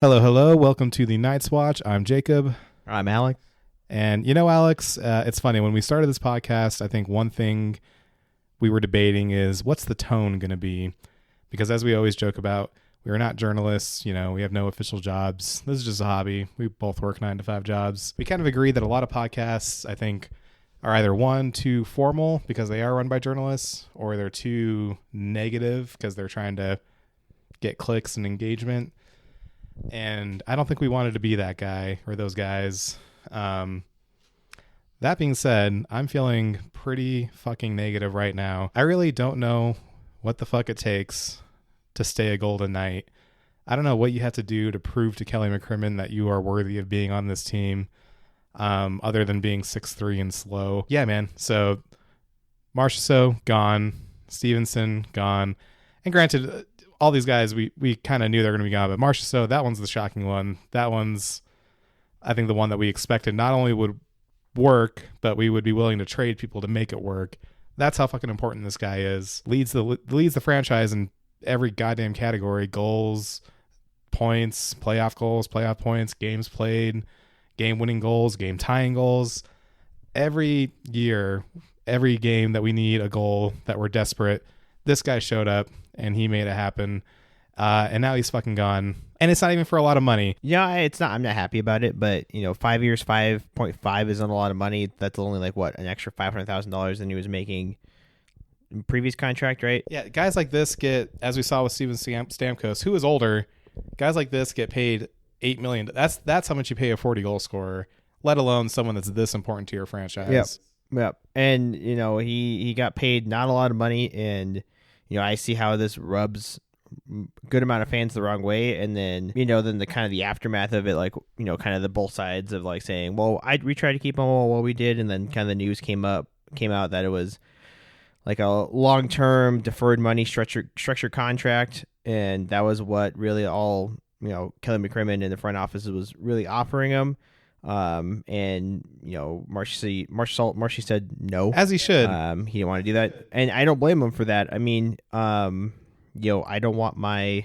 Hello, hello. Welcome to the Night's Watch. I'm Jacob. I'm Alex. And Alex, it's funny. When we started this podcast, I think one thing we were debating is what's the tone going to be? Because as we always joke about, we are not journalists. We have no official jobs. This is just a hobby. We both work 9-to-5 jobs. We kind of agree that a lot of podcasts, I think, are either one, too formal because they are run by journalists, or they're too negative because they're trying to get clicks and engagement. And I don't think we wanted to be that guy or those guys. That being said, I'm feeling pretty fucking negative right now. I really don't know what the fuck it takes to stay a Golden Knight. I don't know what you have to do to prove to Kelly McCrimmon that you are worthy of being on this team, other than being 6'3" and slow. Yeah, man. So Marchessault, gone. Stevenson, gone. And granted, all these guys, we kind of knew they were going to be gone, but Marchessault, that one's the shocking one. That one's, I think, the one that we expected not only would work, but we would be willing to trade people to make it work. That's how fucking important this guy is. Leads the franchise in every goddamn category: goals, points, playoff goals, playoff points, games played, game-winning goals, game-tying goals. Every year, every game that we need a goal, that we're desperate, this guy showed up and he made it happen. And now he's fucking gone. And it's not even for a lot of money. Yeah, it's not. I'm not happy about it, but 5 years, 5.5 isn't a lot of money. That's only an extra $500,000 than he was making in previous contract, right? Yeah, guys like this get, as we saw with Steven Stamkos, who is older. Guys like this get paid $8 million. That's how much you pay a 40 goal scorer, let alone someone that's this important to your franchise. Yep. And he got paid not a lot of money, and I see how this rubs good amount of fans the wrong way, and then then the kind of the aftermath of it, kind of the both sides of saying, well, we tried to keep him, well, we did, and then kind of the news came out that it was like a long-term deferred money structured contract, and that was what really all Kelly McCrimmon in the front office was really offering him. And Marchessault said no, as he should. He didn't want to do that, and I don't blame him for that. I mean, I don't want my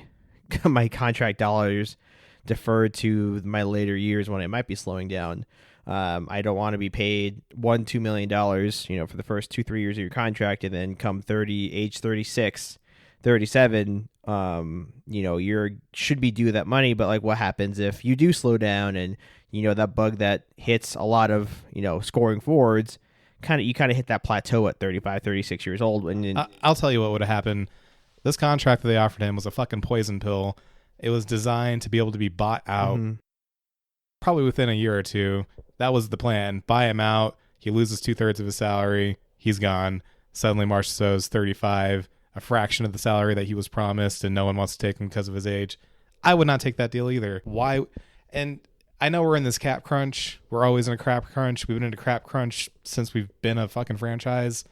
contract dollars deferred to my later years when it might be slowing down. I don't want to be paid $2 million, for the first 2-3 years of your contract, and then come age 36, 37, you should be due that money. But what happens if you do slow down, and that bug that hits a lot of scoring forwards, you hit that plateau at 35, 36 years old. And I'll tell you what would have happened. This contract that they offered him was a fucking poison pill. It was designed to be able to be bought out probably within a year or two. That was the plan. Buy him out. He loses 2/3 of his salary. He's gone. Suddenly Marchessault's 35, a fraction of the salary that he was promised, and no one wants to take him because of his age. I would not take that deal either. Why? And I know we're in this cap crunch. We're always in a crap crunch. We've been in a crap crunch since we've been a fucking franchise.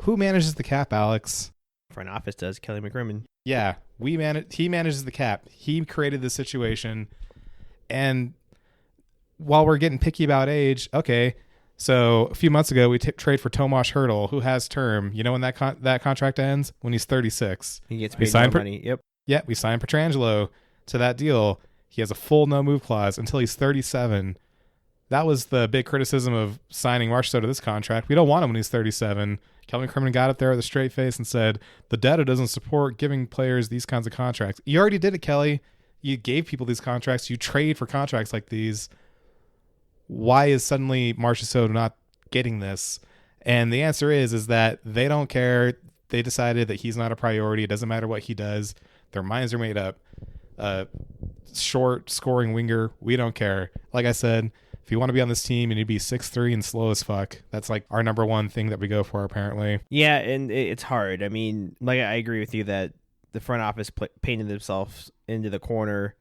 Who manages the cap, Alex? Front office does. Kelly McCrimmon. Yeah, he manages the cap. He created this situation. And while we're getting picky about age, okay, so a few months ago we trade for Tomas Hertl, who has term. You know when that contract ends? When he's 36. He gets paid more money. Yep. Yeah, we signed Pietrangelo to that deal. He has a full no-move clause until he's 37. That was the big criticism of signing Marchessault to this contract. We don't want him when he's 37. Kelly McCrimmon got up there with a straight face and said, the data doesn't support giving players these kinds of contracts. You already did it, Kelly. You gave people these contracts. You trade for contracts like these. Why is suddenly Marchessault not getting this? And the answer is that they don't care. They decided that he's not a priority. It doesn't matter what he does. Their minds are made up. Short scoring winger, we don't care. Like I said, if you want to be on this team, you need to be 6'3" and slow as fuck. That's our number one thing that we go for, apparently. Yeah, and it's hard. I mean, I agree with you that the front office painted themselves into the corner,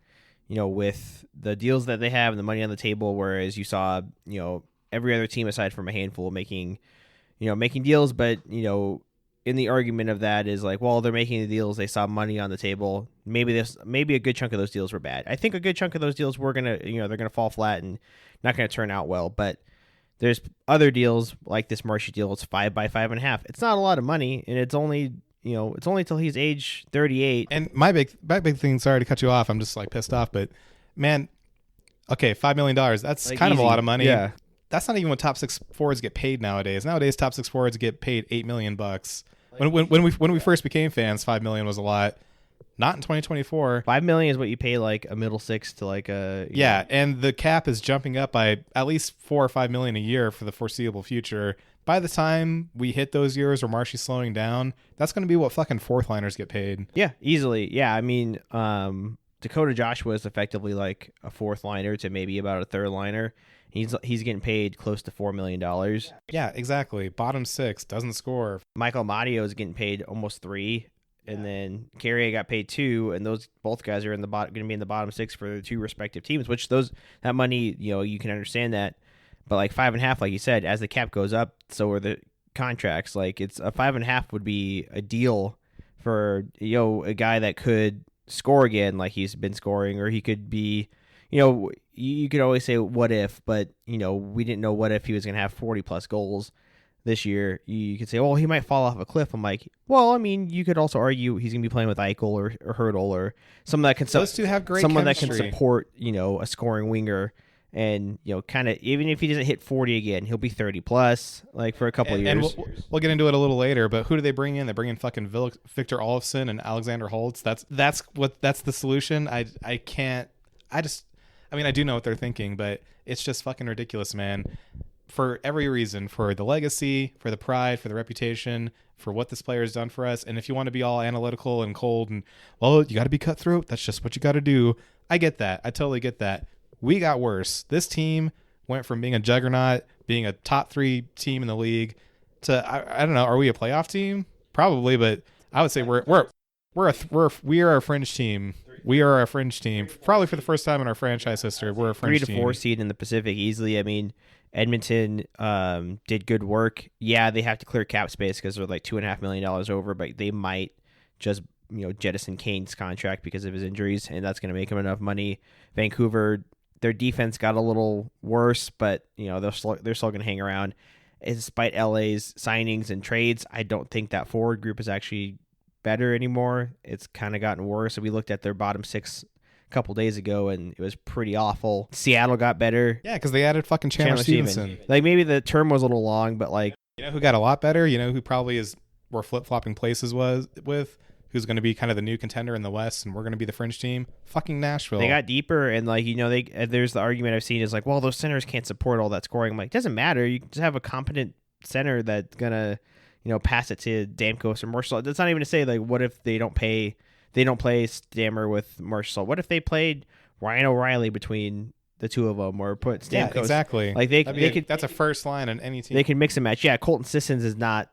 with the deals that they have and the money on the table, whereas you saw, every other team aside from a handful making deals, but, in the argument of that is they're making the deals. They saw money on the table. Maybe a good chunk of those deals were bad. I think a good chunk of those deals were they're gonna fall flat and not gonna turn out well. But there's other deals like this Marchessault deal. It's 5 by 5.5. It's not a lot of money, and it's only it's only till he's age 38. And my big thing, sorry to cut you off, I'm just like pissed off, but man, okay, $5 million, that's Like, kind of easy. a lot of money. Yeah. That's not even what top six forwards get paid nowadays. Nowadays, top six forwards get paid $8 million. When we first became fans, $5 million was a lot. Not in 2024. $5 million is what you pay like a middle six to like a Yeah, and the cap is jumping up by at least $4 or $5 million a year for the foreseeable future. By the time we hit those years where Marshy's slowing down, that's going to be what fucking fourth liners get paid. Yeah, easily. Yeah, I mean, Dakota Joshua is effectively like a fourth liner to maybe about a third liner. He's getting paid close to $4 million. Yeah, exactly. Bottom six, doesn't score. Michael Mario is getting paid almost $3 million, and then Carrier got paid $2 million, and those both guys are going to be in the bottom six for their two respective teams. Which that money, you can understand that, but like 5.5, like you said, as the cap goes up, so are the contracts. Like it's a 5.5 would be a deal for a guy that could score again, like he's been scoring, or he could be. You could always say what if, but we didn't know what if he was going to have 40 plus goals this year. You could say, well, he might fall off a cliff. I'm like, well, I mean, you could also argue he's going to be playing with Eichel or Hurdle or someone that can those two have great someone chemistry. that can support a scoring winger, and kind of even if he doesn't hit 40 again, he'll be 30 plus like for a couple of years. And we'll get into it a little later, but who do they bring in? They bring in fucking Victor Olofsson and Alexander Holtz. That's the solution. I do know what they're thinking, but it's just fucking ridiculous, man. For every reason, for the legacy, for the pride, for the reputation, for what this player has done for us. And if you want to be all analytical and cold and, well, you got to be cutthroat, that's just what you got to do. I get that. I totally get that. We got worse. This team went from being a juggernaut, being a top 3 team in the league, to I don't know. Are we a playoff team? Probably, but I would say we are a fringe team. We are a fringe team. Probably for the first time in our franchise history, we're a fringe 3 team. to 4 seed in the Pacific easily. I mean, Edmonton did good work. Yeah, they have to clear cap space because they're like $2.5 million over, but they might just jettison Kane's contract because of his injuries, and that's going to make him enough money. Vancouver, their defense got a little worse, but they're still going to hang around. Despite LA's signings and trades, I don't think that forward group is actually better anymore. It's kind of gotten worse. So we looked at their bottom 6 a couple days ago, and it was pretty awful. Seattle got better. Yeah, because they added fucking Chandler Stevenson. Like maybe the term was a little long, but like who got a lot better? Who probably is where flip flopping places was with. Who's going to be kind of the new contender in the West, and we're going to be the fringe team? Fucking Nashville. They got deeper, and there's the argument I've seen is like, well, those centers can't support all that scoring. I'm like, it doesn't matter. You just have a competent center that's gonna, pass it to Stamkos or Marchessault. That's not even to say like, what if they don't play Stammer with Marchessault? What if they played Ryan O'Reilly between the two of them, or put Stamkos? Yeah, exactly. Like that's a first line on any team. They can mix and match. Yeah, Colton Sissons is not,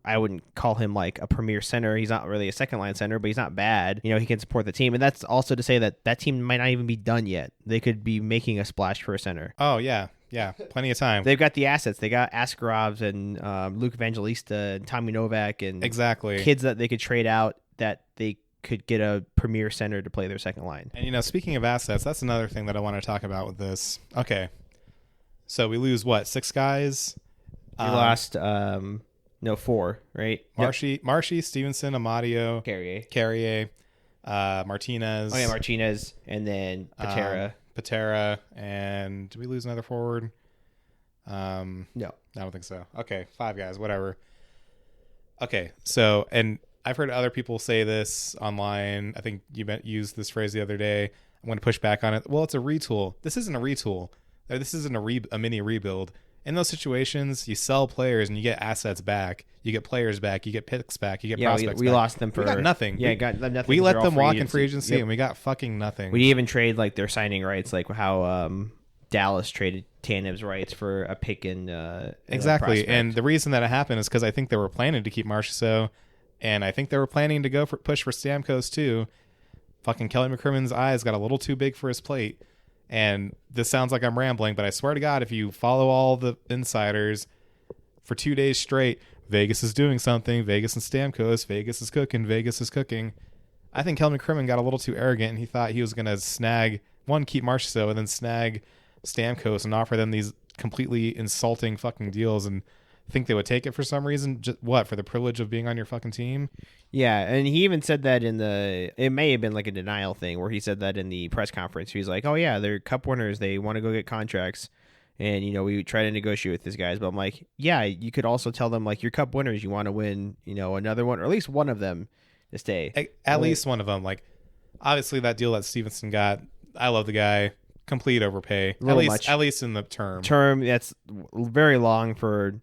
I wouldn't call him like a premier center. He's not really a second line center, but he's not bad. He can support the team. And that's also to say that team might not even be done yet. They could be making a splash for a center. Oh, yeah. Yeah. Plenty of time. They've got the assets. They got Askarovs and Luke Evangelista and Tommy Novak and exactly kids that they could trade out that they could get a premier center to play their second line. And, speaking of assets, that's another thing that I want to talk about with this. Okay. So we lose, 6 guys? We lost... 4, right? Marshy, Stevenson, Amadio, Carrier, Martinez. Oh yeah, Martinez, and then Patera, and did we lose another forward? No, I don't think so. Okay, 5 guys, whatever. Okay, so, and I've heard other people say this online. I think you used this phrase the other day. I'm going to push back on it. Well, it's a retool. This isn't a retool. This isn't a mini rebuild. In those situations, you sell players and you get assets back. You get players back. You get picks back. You get prospects we back. Lost them for... We got nothing. Yeah, got nothing. We let them walk in free agency, and we got fucking nothing. We even trade like their signing rights, like how Dallas traded Tanev's rights for a pick in exactly. And the reason that it happened is because I think they were planning to keep Marchessault, and I think they were planning to push for Stamkos too. Fucking Kelly McCrimmon's eyes got a little too big for his plate. And this sounds like I'm rambling, but I swear to God, if you follow all the insiders for 2 days straight, Vegas is doing something. Vegas and Stamkos. Vegas is cooking. Vegas is cooking. I think Kelly McCrimmon got a little too arrogant, and he thought he was going to keep Marchessault, and then snag Stamkos and offer them these completely insulting fucking deals. And think they would take it for some reason. Just, what, for the privilege of being on your fucking team? Yeah, and he even said that it may have been like a denial thing where he said that in the press conference. He's like, oh yeah, they're cup winners. They want to go get contracts. And, we try to negotiate with these guys. But I'm like, yeah, you could also tell them, like, you're cup winners. You want to win, another one, or at least one of them to stay. At least one of them. Like, obviously that deal that Stevenson got, I love the guy. Complete overpay. At least in the term. That's very long for...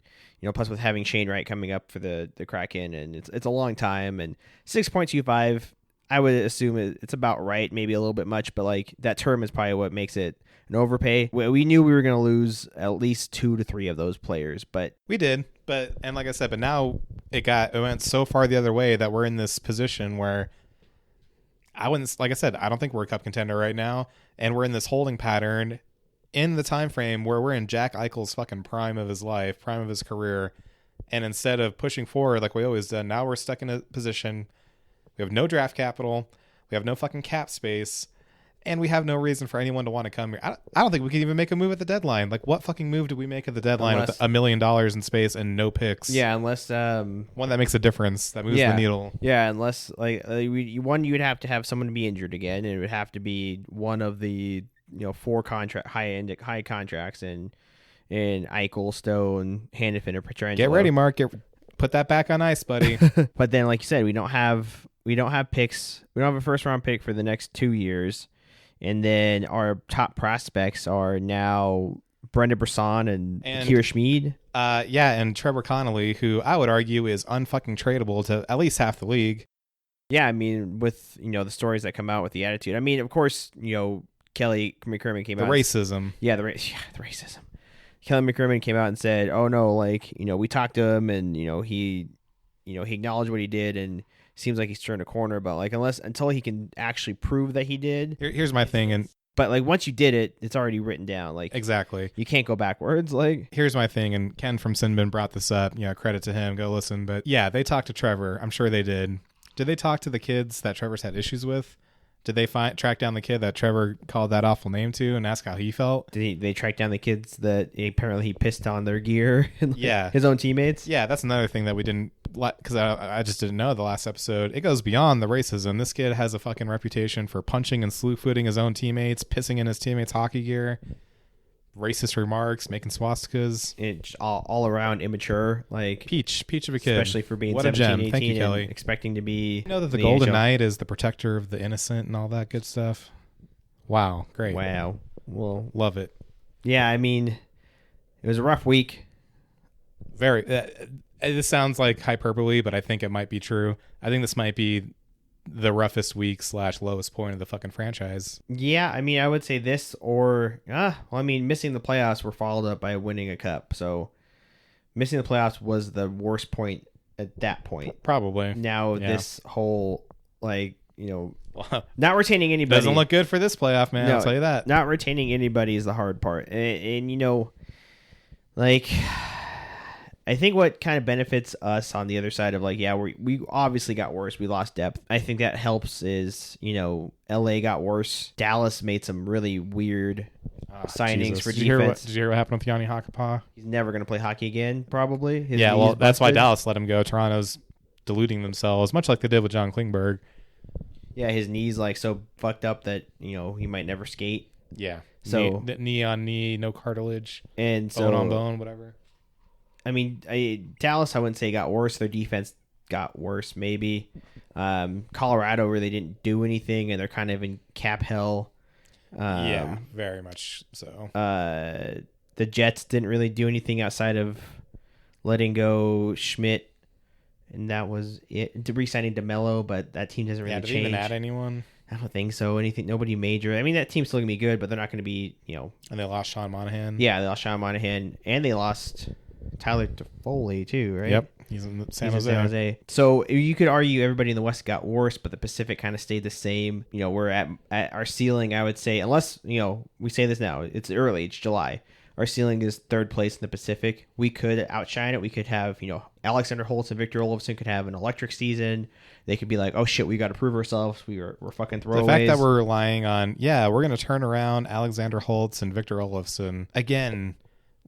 plus with having Shane Wright coming up for the Kraken, and it's a long time, and 6.25, I would assume it's about right, maybe a little bit much, but like that term is probably what makes it an overpay. We knew we were going to lose at least 2 to 3 of those players, but we did. And like I said, but now it went so far the other way that we're in this position where I don't think we're a cup contender right now, and we're in this holding pattern in the time frame where we're in Jack Eichel's fucking prime of his life, prime of his career, and instead of pushing forward like we always done, now we're stuck in a position. We have no draft capital, we have no fucking cap space, and we have no reason for anyone to want to come here. I don't think we can even make a move at the deadline. Like, what fucking move did we make at the deadline with $1 million in space and no picks? Yeah, unless one that makes a difference, that moves the needle. Yeah, unless you would have to have someone be injured again, and it would have to be one of the 4 high contracts in Eichel, Stone, Hanifin, or Pietrangelo. Get ready, Mark. Put that back on ice, buddy. But then, like you said, we don't have picks. We don't have a first round pick for the next 2 years, and then our top prospects are now Brendan Brisson and Kier Schmid. And Trevor Connolly, who I would argue is unfucking tradable to at least half the league. Yeah, I mean, with the stories that come out with the attitude. I mean, of course, Kelly McCrimmon came out. The racism. The racism. Kelly McCrimmon came out and said, "Oh no, we talked to him, and he acknowledged what he did, and seems like he's turned a corner. But until he can actually prove that he did." Here's my thing, but once you did it, it's already written down. Exactly, you can't go backwards. Here's my thing, and Ken from Sinbin brought this up. Credit to him. Go listen. But yeah, they talked to Trevor. I'm sure they did. Did they talk to the kids that Trevor's had issues with? Did they track down the kid that Trevor called that awful name to and ask how he felt? Did they track down the kids that apparently he pissed on their gear and yeah. his own teammates? Yeah, that's another thing that we didn't, because I just didn't know the last episode. It goes beyond the racism. This kid has a fucking reputation for punching and slew-footing his own teammates, pissing in his teammates' hockey gear, racist remarks, making swastikas. It's all around immature, peach of a kid, especially for being what 17, a gem. 18 Thank you, and Kelly. Expecting to be. You know that the Golden Knight is the protector of the innocent and all that good stuff. Wow, great. Wow, well, love it. Yeah, I mean, it was a rough week. Very. This sounds like hyperbole, but I think it might be true. I think this might be the roughest week / lowest point of the fucking franchise. Yeah, I mean, I would say this or missing the playoffs were followed up by winning a cup. So missing the playoffs was the worst point at that point. Probably. Now this whole not retaining anybody doesn't look good for this playoff, man. I'll tell you that. Not retaining anybody is the hard part, and I think what kind of benefits us on the other side of we obviously got worse. We lost depth. I think that helps is, LA got worse. Dallas made some really weird signings for defense. Did you hear what happened with Yanni Hakkapaa? He's never going to play hockey again, probably. That's why Dallas let him go. Toronto's deluding themselves, much like they did with John Klingberg. Yeah, his knee's so fucked up that, he might never skate. Yeah. So knee on knee, no cartilage. And bone on bone, whatever. I mean, Dallas, I wouldn't say got worse. Their defense got worse, maybe. Colorado really didn't do anything, and they're kind of in cap hell. Yeah, very much so. The Jets didn't really do anything outside of letting go Schmidt, and that was it. Re-signing DeMello, but that team doesn't really change. Did they even add anyone? I don't think so. Nobody major. I mean, that team's still gonna be good, but they're not gonna be, And they lost Sean Monahan. Yeah, they lost Sean Monahan, and they lost Tyler Toffoli too, right? Yep, he's in San Jose. So you could argue everybody in the West got worse, but the Pacific kind of stayed the same. We're at our ceiling, I would say, unless we say this now. It's early. It's July. Our ceiling is third place in the Pacific. We could outshine it. We could have Alexander Holtz and Victor Olofsson could have an electric season. They could be like, oh shit, we got to prove ourselves. We're fucking throwaways. The fact that we're relying on, we're going to turn around Alexander Holtz and Victor Olofsson again.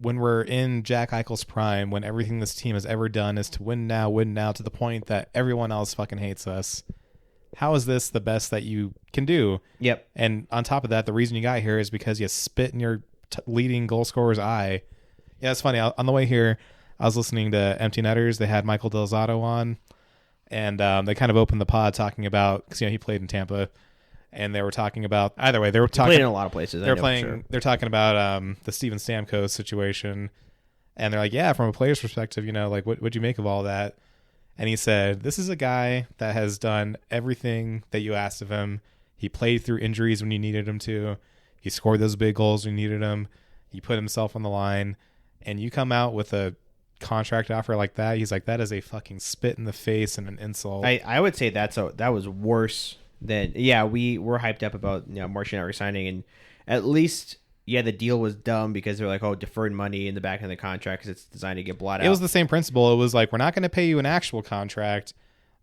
when we're in Jack Eichel's prime, when everything this team has ever done is to win now to the point that everyone else fucking hates us, how is this the best that you can do? Yep. And on top of that, the reason you got here is because you spit in your leading goal scorer's eye. Yeah, it's funny. On the way here, I was listening to Empty Netters. They had Michael Del Zotto on, and they kind of opened the pod talking about, because he played in Tampa, and they were talking about, either way, they were talking. Played in a lot of places. They're talking about the Steven Stamkos situation, and they're like, yeah, from a player's perspective, like what'd you make of all that? And he said, this is a guy that has done everything that you asked of him. He played through injuries when you needed him to. He scored those big goals when you needed him. He put himself on the line, and you come out with a contract offer like that. He's like, that is a fucking spit in the face and an insult. I would say that was worse than, we were hyped up about Marchessault resigning, and at least the deal was dumb because they're like, oh, deferred money in the back of the contract because it's designed to get blotted out. It was the same principle. It was like, we're not going to pay you an actual contract.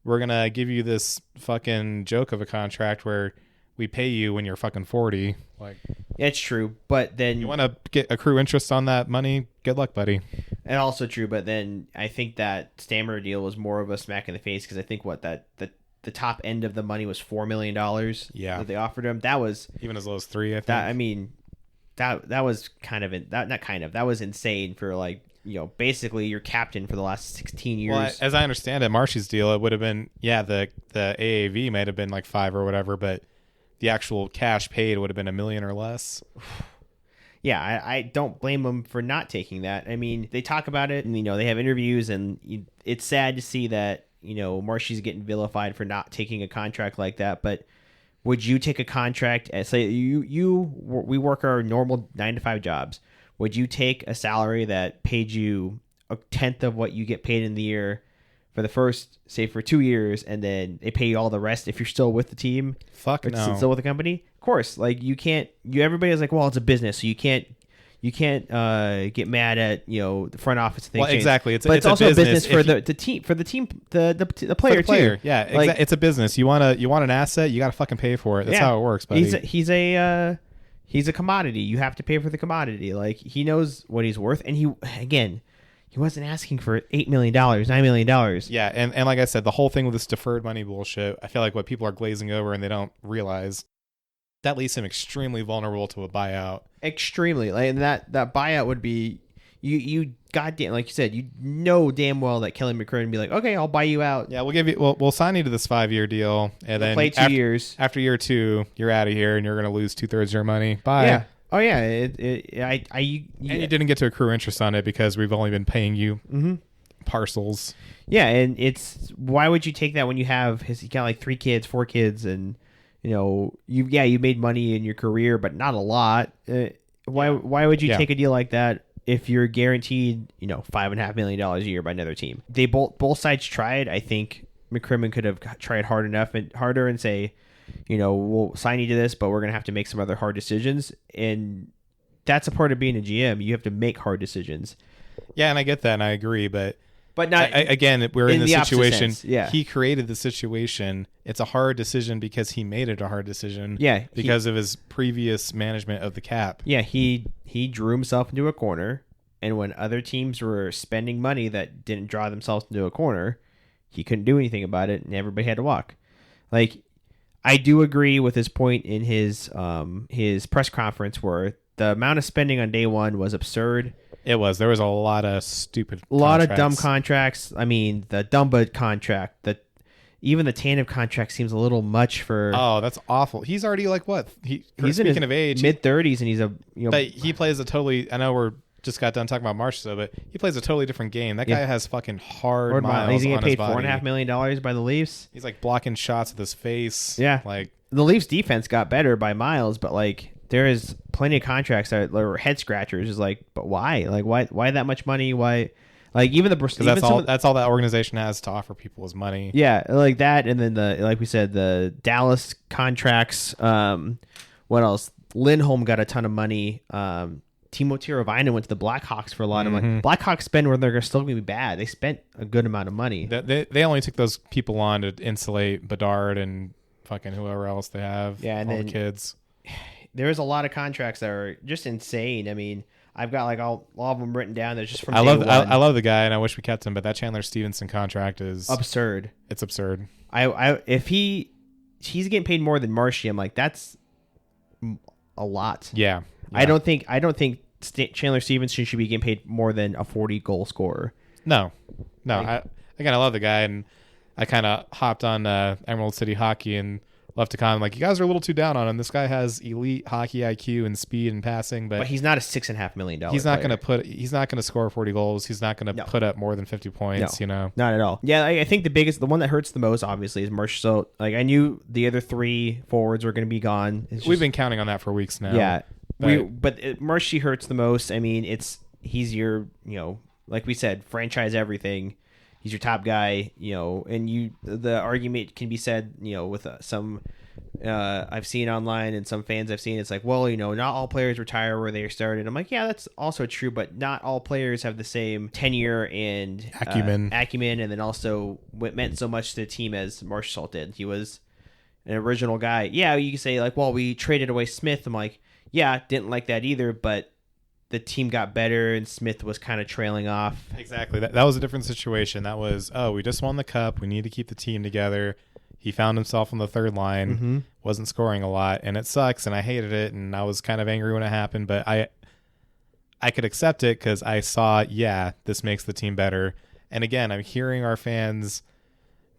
We're going to give you this fucking joke of a contract where we pay you when you're fucking 40. Like, it's true, but then you want to accrue interest on that money? Good luck, buddy. And also true, but then I think that Stammer deal was more of a smack in the face because I think the top end of the money was $4 million. Yeah, that they offered him. That was even as low as 3. I think. That was that was insane for basically your captain for the last 16 years. Well, as I understand it, Marshy's deal, it would have been the AAV might have been like 5 or whatever, but the actual cash paid would have been $1 million or less. Yeah, I don't blame them for not taking that. I mean, they talk about it, and they have interviews, and it's sad to see that Marshy's getting vilified for not taking a contract like that. But would you take a contract? Say we work our normal 9-to-5 jobs. Would you take a salary that paid you a tenth of what you get paid in the year for the first, say, for 2 years, and then they pay you all the rest if you're still with the team? Fuck no. Still with the company? Of course. Like, you can't. Everybody's like, well, it's a business, so you can't get mad at the front office thing. Well, exactly. It's also a business for the team, the player too. Yeah, it's a business. You want an asset, you got to fucking pay for it. That's how it works, buddy. He's a commodity. You have to pay for the commodity. Like, he knows what he's worth, and he wasn't asking for $8 million, $9 million. Yeah, and like I said, the whole thing with this deferred money bullshit, I feel like what people are glazing over and they don't realize, that leaves him extremely vulnerable to a buyout. Extremely. And that buyout would be, you goddamn, like you said, damn well that Kelly McCrimmon would be like, okay, I'll buy you out. Yeah, we'll sign you to this 5-year deal, and then play 2 years. After year 2, you're out of here, and you're going to lose 2/3 of your money. Bye. Yeah. Oh yeah. And you didn't get to accrue interest on it because we've only been paying you parcels. Yeah, and it's, why would you take that when you got like 3 kids, 4 kids, and you made money in your career, but not a lot. Why would you take a deal like that if you're guaranteed $5.5 million a year by another team? They both sides tried. I think McCrimmon could have tried harder and say, we'll sign you to this, but we're gonna have to make some other hard decisions, and that's a part of being a GM. You have to make hard decisions. Yeah, and I get that, and I agree, but not again. We're in this situation. Yeah. He created the situation. It's a hard decision because he made it a hard decision. Yeah, because of his previous management of the cap. Yeah, he drew himself into a corner, and when other teams were spending money that didn't draw themselves into a corner, he couldn't do anything about it, and everybody had to walk. Like, I do agree with his point in his press conference where the amount of spending on day one was absurd. It was. There was a lot of stupid contracts. A lot of dumb contracts. I mean, the Dumba contract, even the Tanev contract seems a little much for... Oh, that's awful. He's already like what? He's in his mid-30s, and he's a... But he plays a totally... I know we're just got done talking about Marchessault, but he plays a totally different game. That guy has fucking hard miles. He's going to get paid $4.5 $4.5 million by the Leafs. He's like blocking shots with his face. Yeah. Like, the Leafs defense got better by miles, but like, there is plenty of contracts that are head scratchers. Is like, but why? Like, why that much money? Why? Like, even that's all that organization has to offer people is money. Yeah, like that, and then like we said, the Dallas contracts. What else? Lindholm got a ton of money. Timo Teravainen went to the Blackhawks for a lot of money. Blackhawks spend where they're still going to be bad. They spent a good amount of money. They only took those people on to insulate Bedard and fucking whoever else they have. Yeah, and all then the kids. There's a lot of contracts that are just insane. I mean, I've got like all of them written down. That's just from I day love one. I love the guy, and I wish we kept him, but that Chandler Stevenson contract is absurd. It's absurd. If he's getting paid more than Marshy, I'm like, that's a lot. Yeah. I don't think Chandler Stevenson should be getting paid more than a 40 goal scorer. No. Like, I love the guy, and I kind of hopped on Emerald City Hockey and left a comment like, you guys are a little too down on him. This guy has elite hockey IQ and speed and passing, but he's not a $6.5 million. He's not going to score 40 goals. He's not going to put up more than 50 points. No, not at all. Yeah, I think the one that hurts the most, obviously, is Marchessault. Like, I knew the other 3 forwards were going to be gone. We've been counting on that for weeks now. Yeah, but Marshy hurts the most. I mean, he's your, like we said, franchise everything. He's your top guy, and the argument can be said, with some I've seen online and some fans I've seen. It's like, well, not all players retire where they started. I'm like, yeah, that's also true, but not all players have the same tenure and acumen, and then also what meant so much to the team as Marchessault did. He was an original guy. Yeah, you can say like, well, we traded away Smith. I'm like, yeah, didn't like that either, but the team got better and Smith was kind of trailing off. Exactly. That was a different situation. That was, we just won the cup. We need to keep the team together. He found himself on the third line, wasn't scoring a lot, and it sucks, and I hated it, and I was kind of angry when it happened, but I could accept it because I saw, this makes the team better. And again, I'm hearing our fans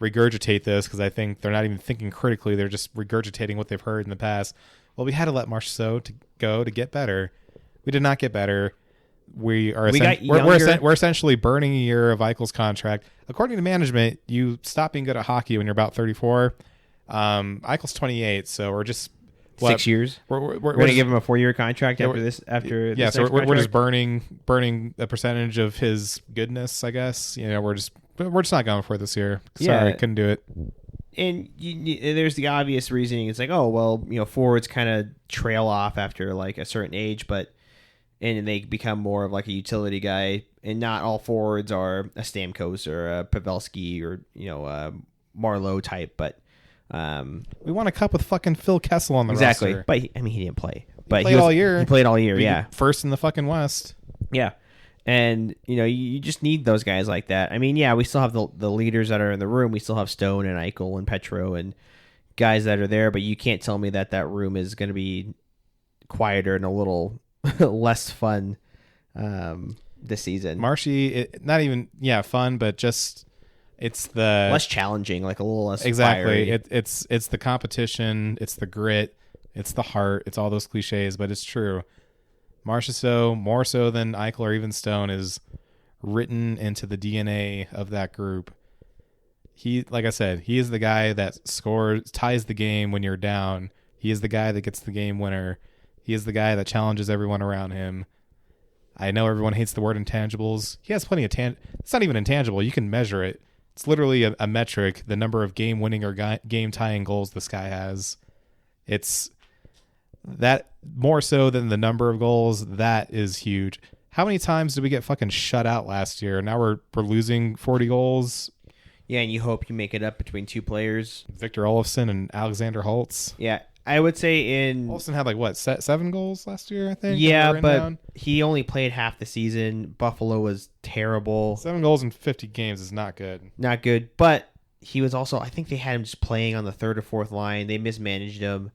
regurgitate this because I think they're not even thinking critically. They're just regurgitating what they've heard in the past. Well, we had to let Marchessault go to get better. We did not get better. We're essentially burning a year of Eichel's contract. According to management, you stop being good at hockey when you're about 34. Eichel's 28, so we're just 6 years. We're going to give him a 4-year contract after this. So we're just burning a percentage of his goodness, I guess. We're just not going for it this year. Sorry, couldn't do it. And there's the obvious reasoning. It's like, oh well, forwards kind of trail off after like a certain age, and they become more of like a utility guy. And not all forwards are a Stamkos or a Pavelski or a Marleau type. But we won a cup with fucking Phil Kessel on the roster. But he didn't play. But he played all year. He played all year. Yeah, first in the fucking West. Yeah. And, you just need those guys like that. I mean, we still have the leaders that are in the room. We still have Stone and Eichel and Petro and guys that are there, but you can't tell me that room is going to be quieter and a little less fun this season. Marshy, not even, fun, but just it's the... less challenging, like a little less exactly. fiery. It's the competition, it's the grit, it's the heart, it's all those cliches, but it's true. Marchessault, more so than Eichel or even Stone, is written into the DNA of that group. He, like I said, he is the guy that ties the game when you're down. He is the guy that gets the game winner. He is the guy that challenges everyone around him. I know everyone hates the word intangibles. He has plenty of it's not even intangible. You can measure it. It's literally a metric, the number of game-winning or game-tying goals this guy has. It's... that more so than the number of goals, that is huge. How many times did we get fucking shut out last year? Now we're losing 40 goals. Yeah, and you hope you make it up between 2 players. Victor Olofsson and Alexander Holtz. Yeah, I would say Olofsson had like what, 7 goals last year, I think? Yeah, but he only played half the season. Buffalo was terrible. 7 goals in 50 games is not good. Not good, but he was also, I think they had him just playing on the 3rd or 4th line. They mismanaged him.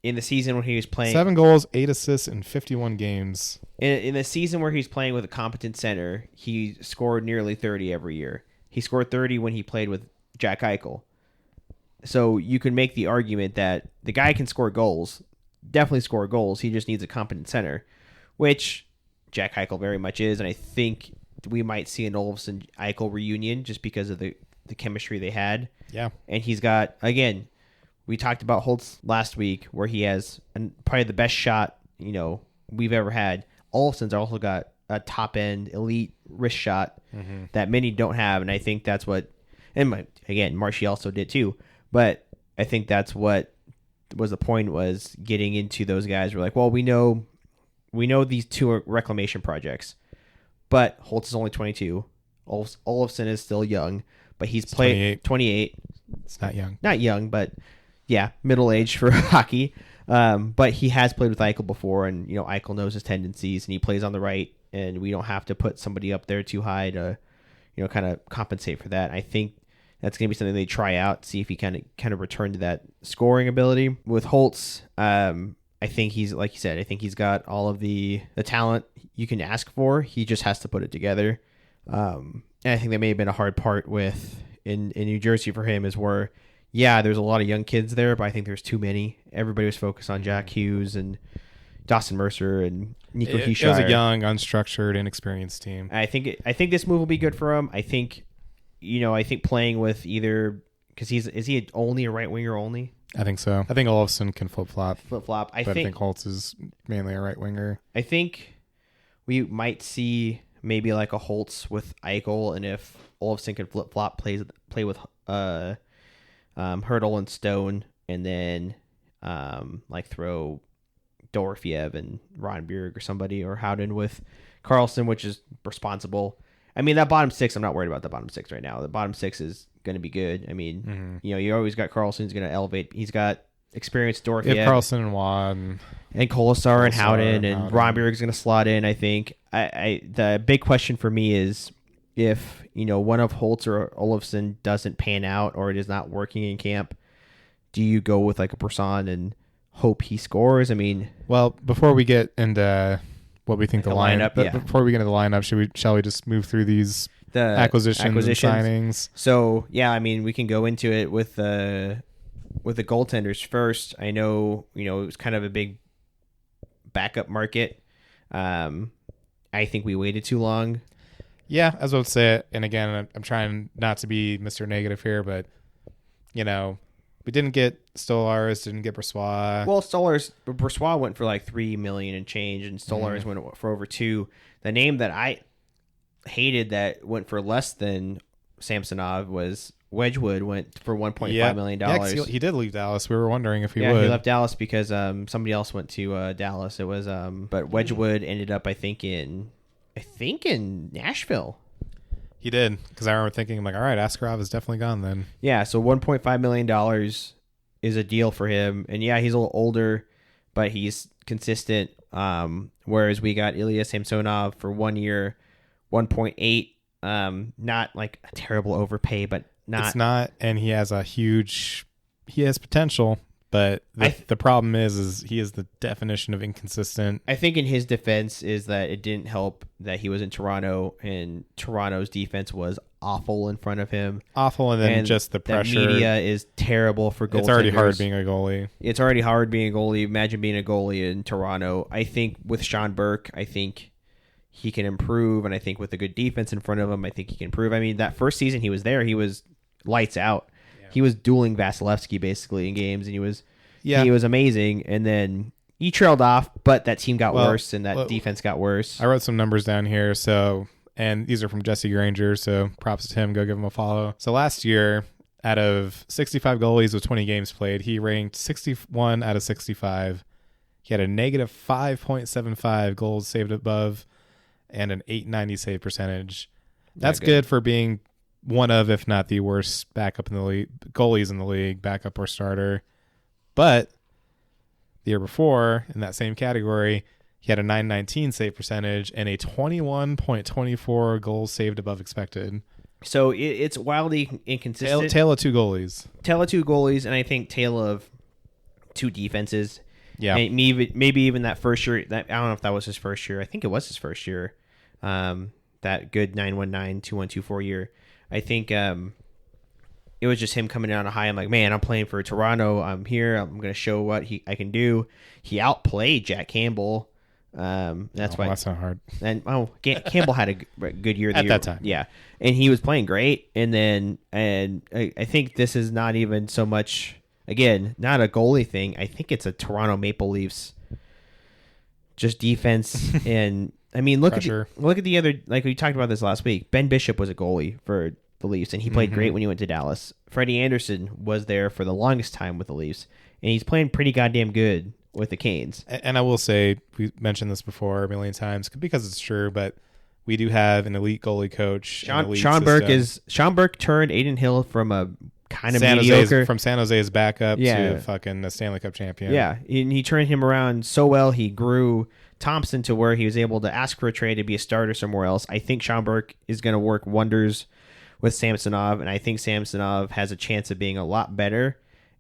In the season when he was playing... 7 goals, 8 assists in 51 games. In the season where he's playing with a competent center, he scored nearly 30 every year. He scored 30 when he played with Jack Eichel. So you can make the argument that the guy can score goals, definitely score goals. He just needs a competent center, which Jack Eichel very much is. And I think we might see an Olofsson-Eichel reunion just because of the chemistry they had. Yeah. And he's got, again... we talked about Holtz last week, where he has probably the best shot we've ever had. Olofsson's also got a top end elite wrist shot that many don't have, and I think that's what. And again, Marshy also did too, but I think that's what was the point, was getting into those guys. We're like, well, we know these 2 are reclamation projects, but Holtz is only 22. Olofsson is still young, but he's played 28. It's not young. Not young, but. Yeah, middle age for hockey. But he has played with Eichel before, and Eichel knows his tendencies, and he plays on the right, and we don't have to put somebody up there too high to kind of compensate for that. I think that's going to be something they try out, see if he kind of return to that scoring ability. With Holtz, I think he's, like you said, I think he's got all of the talent you can ask for. He just has to put it together. And I think that may have been a hard part in New Jersey for him, is where, yeah, there's a lot of young kids there, but I think there's too many. Everybody was focused on Jack Hughes and Dawson Mercer and Nico Heishire. It was a young, unstructured, inexperienced team. I think this move will be good for him. I think playing with either, because is he only a right winger only? I think so. I think Olofsson can flip flop. I think Holtz is mainly a right winger. I think we might see maybe like a Holtz with Eichel, and if Olofsson can flip flop, play with Hurdle and Stone, and then like throw Dorofiev and Ronberg or somebody, or Howden with Carlson, which is responsible. I mean, that bottom six, I'm not worried about the bottom six right now. The bottom six is going to be good. I mean, you always got Carlson who's going to elevate. He's got experienced Dorofiev. Yeah, Carlson and Wad. And Kolesar and Howden, and Ronberg's going to slot in, I think. The big question for me is if, one of Holtz or Olofsson doesn't pan out, or it is not working in camp, do you go with like a Brisson and hope he scores? I mean, well, before we get into what we think the lineup, before we get into the lineup, shall we just move through these acquisitions and signings? So yeah, I mean, we can go into it with the goaltenders first. I know it was kind of a big backup market. I think we waited too long. Yeah, as I would say it, and again, I'm trying not to be Mr. Negative here, but we didn't get Stolarz, didn't get Brossoit. Well, Brossoit went for like $3 million and change, and Stolarz went for over $2 million. The name that I hated that went for less than Samsonov was Wedgwood, went for $1.5 million. Yeah, he did leave Dallas. We were wondering if he would. Yeah, he left Dallas because somebody else went to Dallas. It was but Wedgwood ended up I think in Nashville. He did, because I remember thinking, I'm like, all right, Askarov is definitely gone then. Yeah, so $1.5 million is a deal for him. And yeah, he's a little older, but he's consistent. Whereas we got Ilya Samsonov for 1 year, 1.8. Not like a terrible overpay, but not. It's not, and he has potential. But the problem is he is the definition of inconsistent. I think in his defense is that it didn't help that he was in Toronto, and Toronto's defense was awful in front of him. Awful, and then just the pressure. The media is terrible for goaltenders. It's already hard being a goalie. Imagine being a goalie in Toronto. I think with Sean Burke, I think he can improve, and I think with a good defense in front of him, I think he can improve. I mean, that first season he was there, he was lights out. He was dueling Vasilevsky basically in games, and he was amazing. And then he trailed off, but that team got worse, and that defense got worse. I wrote some numbers down here, and these are from Jesse Granger, so props to him. Go give him a follow. So last year, out of 65 goalies with 20 games played, he ranked 61 out of 65. He had a negative 5.75 goals saved above and an 890 save percentage. That's good for being one of, if not the worst backup in the league, goalies in the league, backup or starter. But the year before, in that same category, he had a 919 save percentage and a 21.24 goals saved above expected. So it's wildly inconsistent. Tale of two goalies. And I think tale of two defenses. Yeah. And maybe even that first year. I don't know if that was his first year. I think it was his first year. That good 919, 2124 year. I think it was just him coming down a high. I'm like, man, I'm playing for Toronto. I'm here. I'm going to show what I can do. He outplayed Jack Campbell. That's why. That's not hard. And Campbell had a good year at that time. Yeah, and he was playing great. And I think this is not even so much. Again, not a goalie thing. I think it's a Toronto Maple Leafs just defense and. I mean, look at the other, like we talked about this last week. Ben Bishop was a goalie for the Leafs, and he played great when he went to Dallas. Freddie Anderson was there for the longest time with the Leafs, and he's playing pretty goddamn good with the Canes. And I will say, we mentioned this before a million times because it's true, but we do have an elite goalie coach. Sean Burke turned Aiden Hill from a kind of mediocre. From San Jose's backup to fucking the Stanley Cup champion. Yeah, and he turned him around so well. He grew Thompson to where he was able to ask for a trade to be a starter somewhere else. I think Sean Burke is going to work wonders with Samsonov, and I think Samsonov has a chance of being a lot better.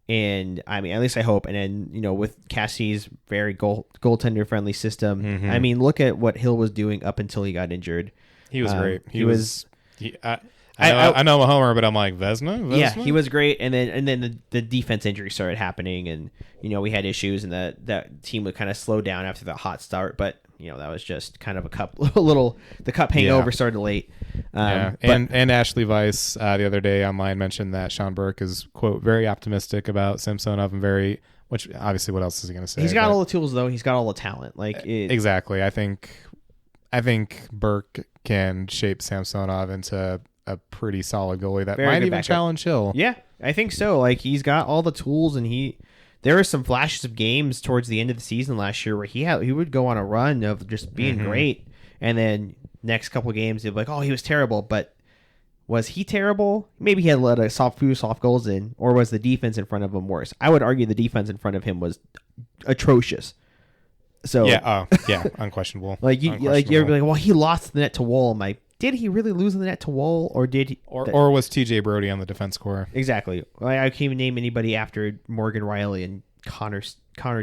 And I mean, at least I hope. And then, with Cassie's very goaltender friendly system, I mean, look at what Hill was doing up until he got injured. He was great. I know I'm a homer, but I'm like, Vezina? Yeah, he was great. And then the defense injuries started happening, and we had issues, and that team would kind of slow down after the hot start. But that was just kind of the cup hangover started late. And Ashley Weiss the other day online mentioned that Sean Burke is, quote, very optimistic about Samsonov and which obviously what else is he going to say? He's got all the tools though. He's got all the talent. Exactly. I think Burke can shape Samsonov into a pretty solid goalie that might even challenge Hill. Yeah, I think so. He's got all the tools, and there were some flashes of games towards the end of the season last year where he would go on a run of just being great, and then next couple of games he'd be like, oh, he was terrible. But was he terrible? Maybe he had let a few soft goals in, or was the defense in front of him worse? I would argue the defense in front of him was atrocious. So unquestionable. You're like, well, he lost the net to Woll. I'm like, did he really lose the net to Woll, or did he? Or was TJ Brody on the defense corps? Exactly. I can't even name anybody after Morgan Riley and Connor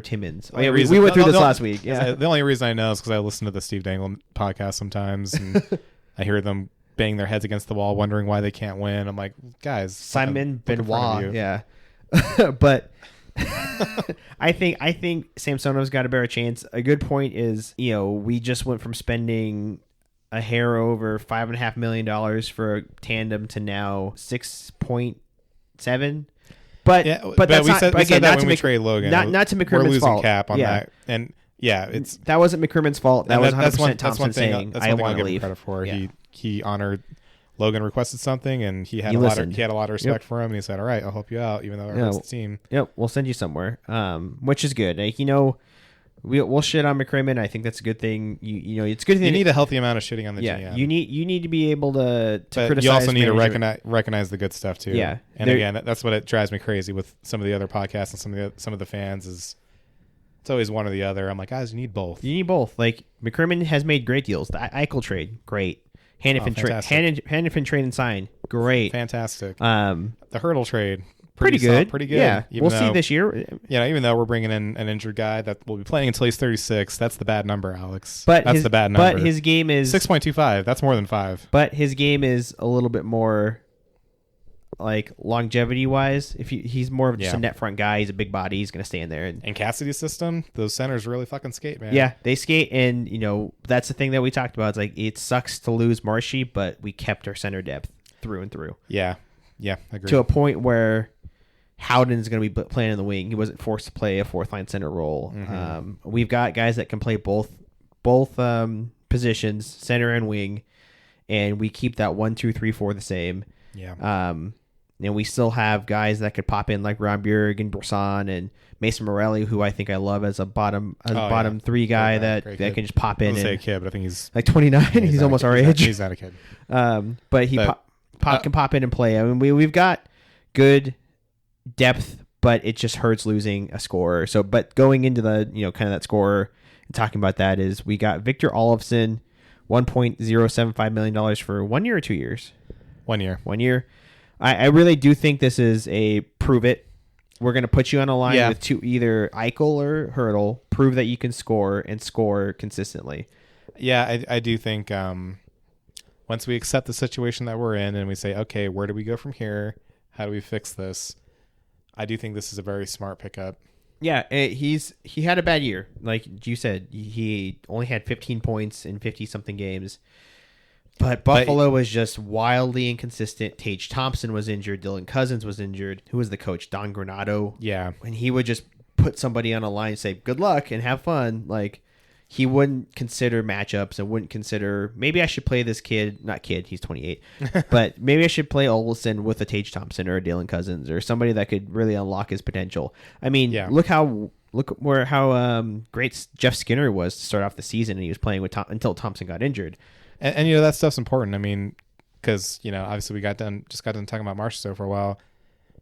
Timmins. We went through this last week. Yeah. The only reason I know is because I listen to the Steve Dangle podcast sometimes, and I hear them bang their heads against the wall, wondering why they can't win. I'm like, guys, Simon Benoit. Yeah, but. I think Samsonov's got a better chance. A good point is, we just went from spending a hair over $5.5 million for a tandem to now 6.7. But that's we said that when we trade Logan. Not to McCrimmon's fault. We're losing cap on that, and that wasn't McCrimmon's fault. That was 100% Thompson saying, I want to leave. Credit for. Yeah. He honored. Logan requested something, and he had a lot of respect for him, and he said, all right, I'll help you out, even though it hurts the team. Yep, we'll send you somewhere, which is good. We'll shit on McCrimmon. I think that's a good thing. It's a good thing. You need a healthy amount of shitting on the GM. You need to be able to criticize. You also need to recognize the good stuff, too. Yeah. And again, that's what it drives me crazy with some of the other podcasts and some of the fans is it's always one or the other. I'm like, guys, you need both. McCrimmon has made great deals. The Eichel trade, great. Hannafin trade and sign, great, fantastic. The Hurdle trade, pretty good. Yeah, we'll see this year. Even though we're bringing in an injured guy that will be playing until he's 36, that's the bad number, Alex. That's the bad number. But his game is 6.25. That's more than 5. But his game is a little bit more longevity wise. If he's more of just a net front guy, he's a big body. He's gonna stay in there. And Cassidy's system, those centers really fucking skate, man. Yeah, they skate, and that's the thing that we talked about. It's it sucks to lose Marshy, but we kept our center depth through and through. Yeah, agreed. To a point where Howden's going to be playing in the wing. He wasn't forced to play a fourth line center role. We've got guys that can play both positions, center and wing, and we keep that 1, 2, 3, 4 the same. Yeah. And we still have guys that could pop in like Ron Bjerg and Brisson and Mason Morelli, who I think I love as a bottom 3 guy that can just pop in. I say a kid, but I think he's 29. He's almost our age. He's not a kid. But he can pop in and play. I mean, we've got good depth, but it just hurts losing a scorer. So, but going into the kind of that scorer and talking about that is we got Victor Olofsson, $1.075 million for 1 year or 2 years. 1 year. 1 year. I really do think this is a prove it. We're going to put you on a line with either Eichel or Hurdle. Prove that you can score and score consistently. Yeah, I do think once we accept the situation that we're in and we say, okay, where do we go from here? How do we fix this? I do think this is a very smart pickup. Yeah, he had a bad year. Like you said, he only had 15 points in 50-something games. But Buffalo was just wildly inconsistent. Tage Thompson was injured. Dylan Cousins was injured. Who was the coach? Don Granado. Yeah. And he would just put somebody on a line and say, good luck and have fun. He wouldn't consider matchups and wouldn't consider, maybe I should play this kid. Not kid, he's 28. But maybe I should play Olsen with a Tage Thompson or a Dylan Cousins or somebody that could really unlock his potential. I mean, look how great Jeff Skinner was to start off the season, and he was playing with until Thompson got injured. And that stuff's important. I mean, because obviously we just got done talking about Marchessault for a while.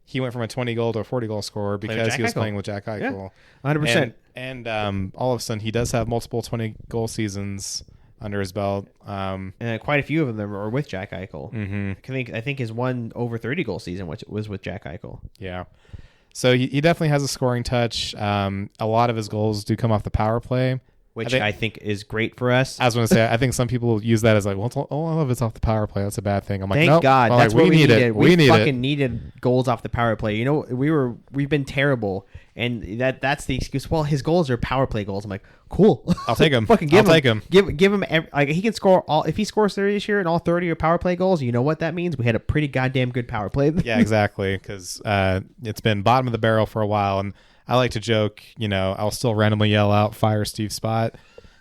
he went from a 20 goal to a 40 goal scorer because he was playing with Jack Eichel. Yeah, 100%. And all of a sudden he does have multiple 20 goal seasons under his belt. And quite a few of them are with Jack Eichel. Mm-hmm. I think his one over 30 goal season was with Jack Eichel. Yeah. So he definitely has a scoring touch. A lot of his goals do come off the power play, which I think is great for us. I was going to say, I think some people use that as like, well, all of it's off the power play. That's a bad thing. I'm like, thank nope. God. That's what we needed. We fucking needed goals off the power play. You know, we've been terrible, and that's the excuse. Well, his goals are power play goals. I'm like, cool. I'll take him. Fucking take him. Give him like he can score all. If he scores 30 this year and all 30 are power play goals, you know what that means? We had a pretty goddamn good power play. Yeah, exactly. Because it's been bottom of the barrel for a while, and I like to joke. You know, I'll still randomly yell out, "Fire Steve Spott."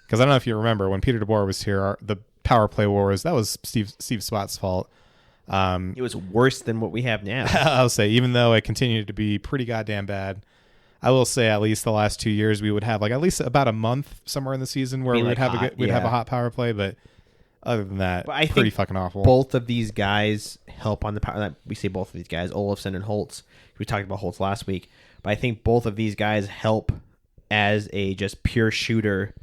Because I don't know if you remember when Peter DeBoer was here, the power play wars, that was Steve Spott's fault. It was worse than what we have now. I'll say, even though it continued to be pretty goddamn bad, I will say at least the last 2 years we would have like at least about a month somewhere in the season where we'd have a hot power play. But other than that, I pretty think fucking awful. Both of these guys help on the power. We say both of these guys, Olofsson and Holtz. We talked about Holtz last week, but I think both of these guys help as a just pure shooter.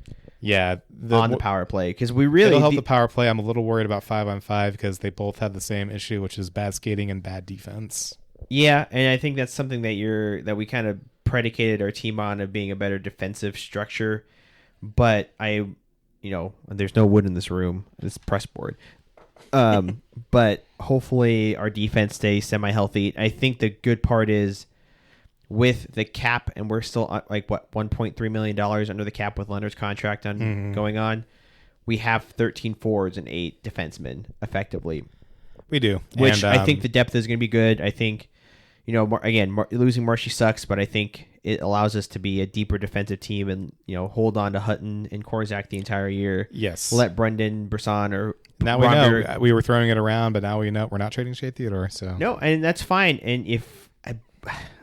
Yeah, on the power play, because we really it'll help the power play. I'm a little worried about 5-on-5 because they both have the same issue, which is bad skating and bad defense. Yeah, and I think that's something that we kind of predicated our team on, of being a better defensive structure. But there's no wood in this room. It's press board. But hopefully our defense stays semi-healthy. I think the good part is, with the cap, and we're still $1.3 million under the cap with Leonard's contract going on, we have 13 forwards and 8 defensemen effectively. We do, which I think the depth is going to be good. I think, losing Marshy sucks, but I think it allows us to be a deeper defensive team and hold on to Hutton and Korczak the entire year. Yes, let Brendan Brisson or now Roger, we know we were throwing it around, but now we know we're not trading Shea Theodore. So no, and that's fine. And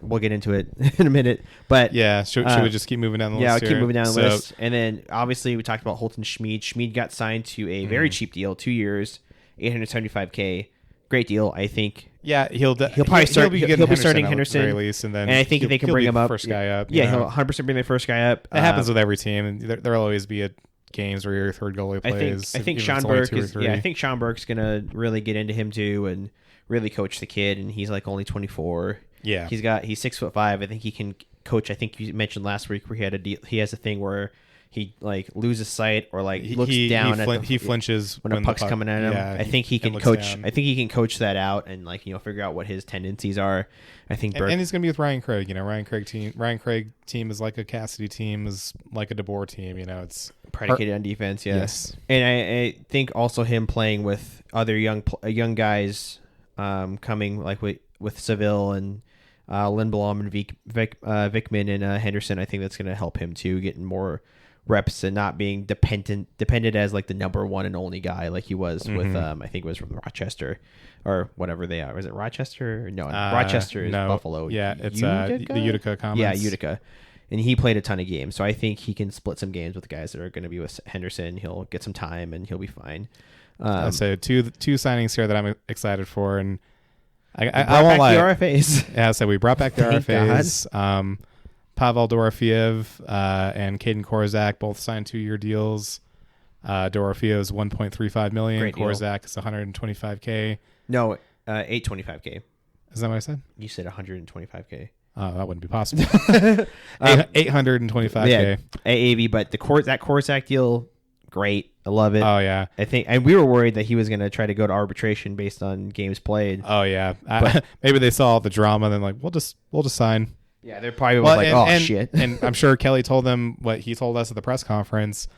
we'll get into it in a minute, but yeah, should we just keep moving down the list? Yeah, I'll keep moving down the list. And then obviously we talked about Holton Schmid. Schmid got signed to a very cheap deal, 2 years, $875K. Great deal, I think. Yeah, he'll probably start. He'll be starting Henderson at the very least, and I think they can bring him up. First guy up. Yeah, he'll 100% bring the first guy up. It happens with every team, and there'll always be games where your third goalie plays. I think Sean Burke is. Yeah, I think Sean Burke's gonna really get into him too, and really coach the kid. And he's like only 24. Yeah, he's 6'5". I think he can coach. I think you mentioned last week where he has a thing where he like loses sight or like looks down. He flinches when a puck's coming at him. Yeah, I think he can coach. Down. I think he can coach that out and figure out what his tendencies are. I think and he's gonna be with Ryan Craig. Ryan Craig team is like a Cassidy team, is like a DeBoer team. It's predicated on defense. Yeah. Yes, and I think also him playing with other young guys coming like with Seville and Lindblom and Vikman and Henderson. I think that's going to help him too, getting more reps and not being dependent as like the number one and only guy like he was with I think it was from Rochester or whatever they are. Was it Rochester? No, Rochester is Buffalo. Yeah, it's the Utica Comets. Yeah, Utica. And he played a ton of games, so I think he can split some games with the guys that are going to be with Henderson. He'll get some time and he'll be fine. So two signings here that I'm excited for, and I won't lie. The RFAs. Yeah, so we brought back the RFAs. Pavel Dorofeev and Caden Korczak both signed 2-year deals. Dorofeev is $1.35 million. Korczak is $125K. No, $825K. Is that what I said? You said $125K. Oh, that wouldn't be possible. $825K. Yeah, AAV, but that Korczak deal, great. I love it. Oh yeah, I think, and we were worried that he was going to try to go to arbitration based on games played. Oh yeah, maybe they saw the drama and then like we'll just sign. Yeah, they're probably shit. And I'm sure Kelly told them what he told us at the press conference.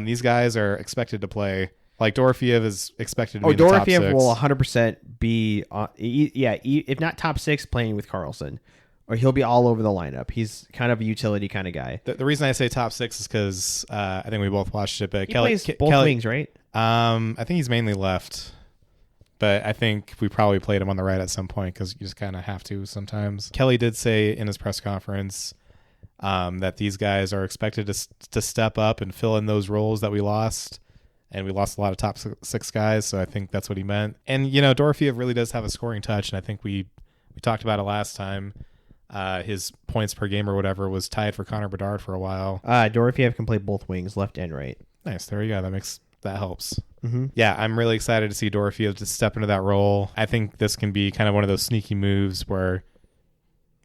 These guys are expected to play. Like Dorofeev is expected to be in the top 6. Dorofeev will 100% be, if not top 6, playing with Carlson. Or he'll be all over the lineup. He's kind of a utility kind of guy. The reason I say top 6 is because I think we both watched it. But he plays both wings, right? I think he's mainly left. But I think we probably played him on the right at some point because you just kind of have to sometimes. Kelly did say in his press conference that these guys are expected to step up and fill in those roles that we lost. And we lost a lot of top 6 guys, so I think that's what he meant. And, Dorofeev really does have a scoring touch, and I think we We talked about it last time. His points per game or whatever was tied for Connor Bedard for a while. Dorofiev can play both wings, left and right. Nice. There you go. That helps. Mm-hmm. Yeah, I'm really excited to see Dorofiev just step into that role. I think this can be kind of one of those sneaky moves where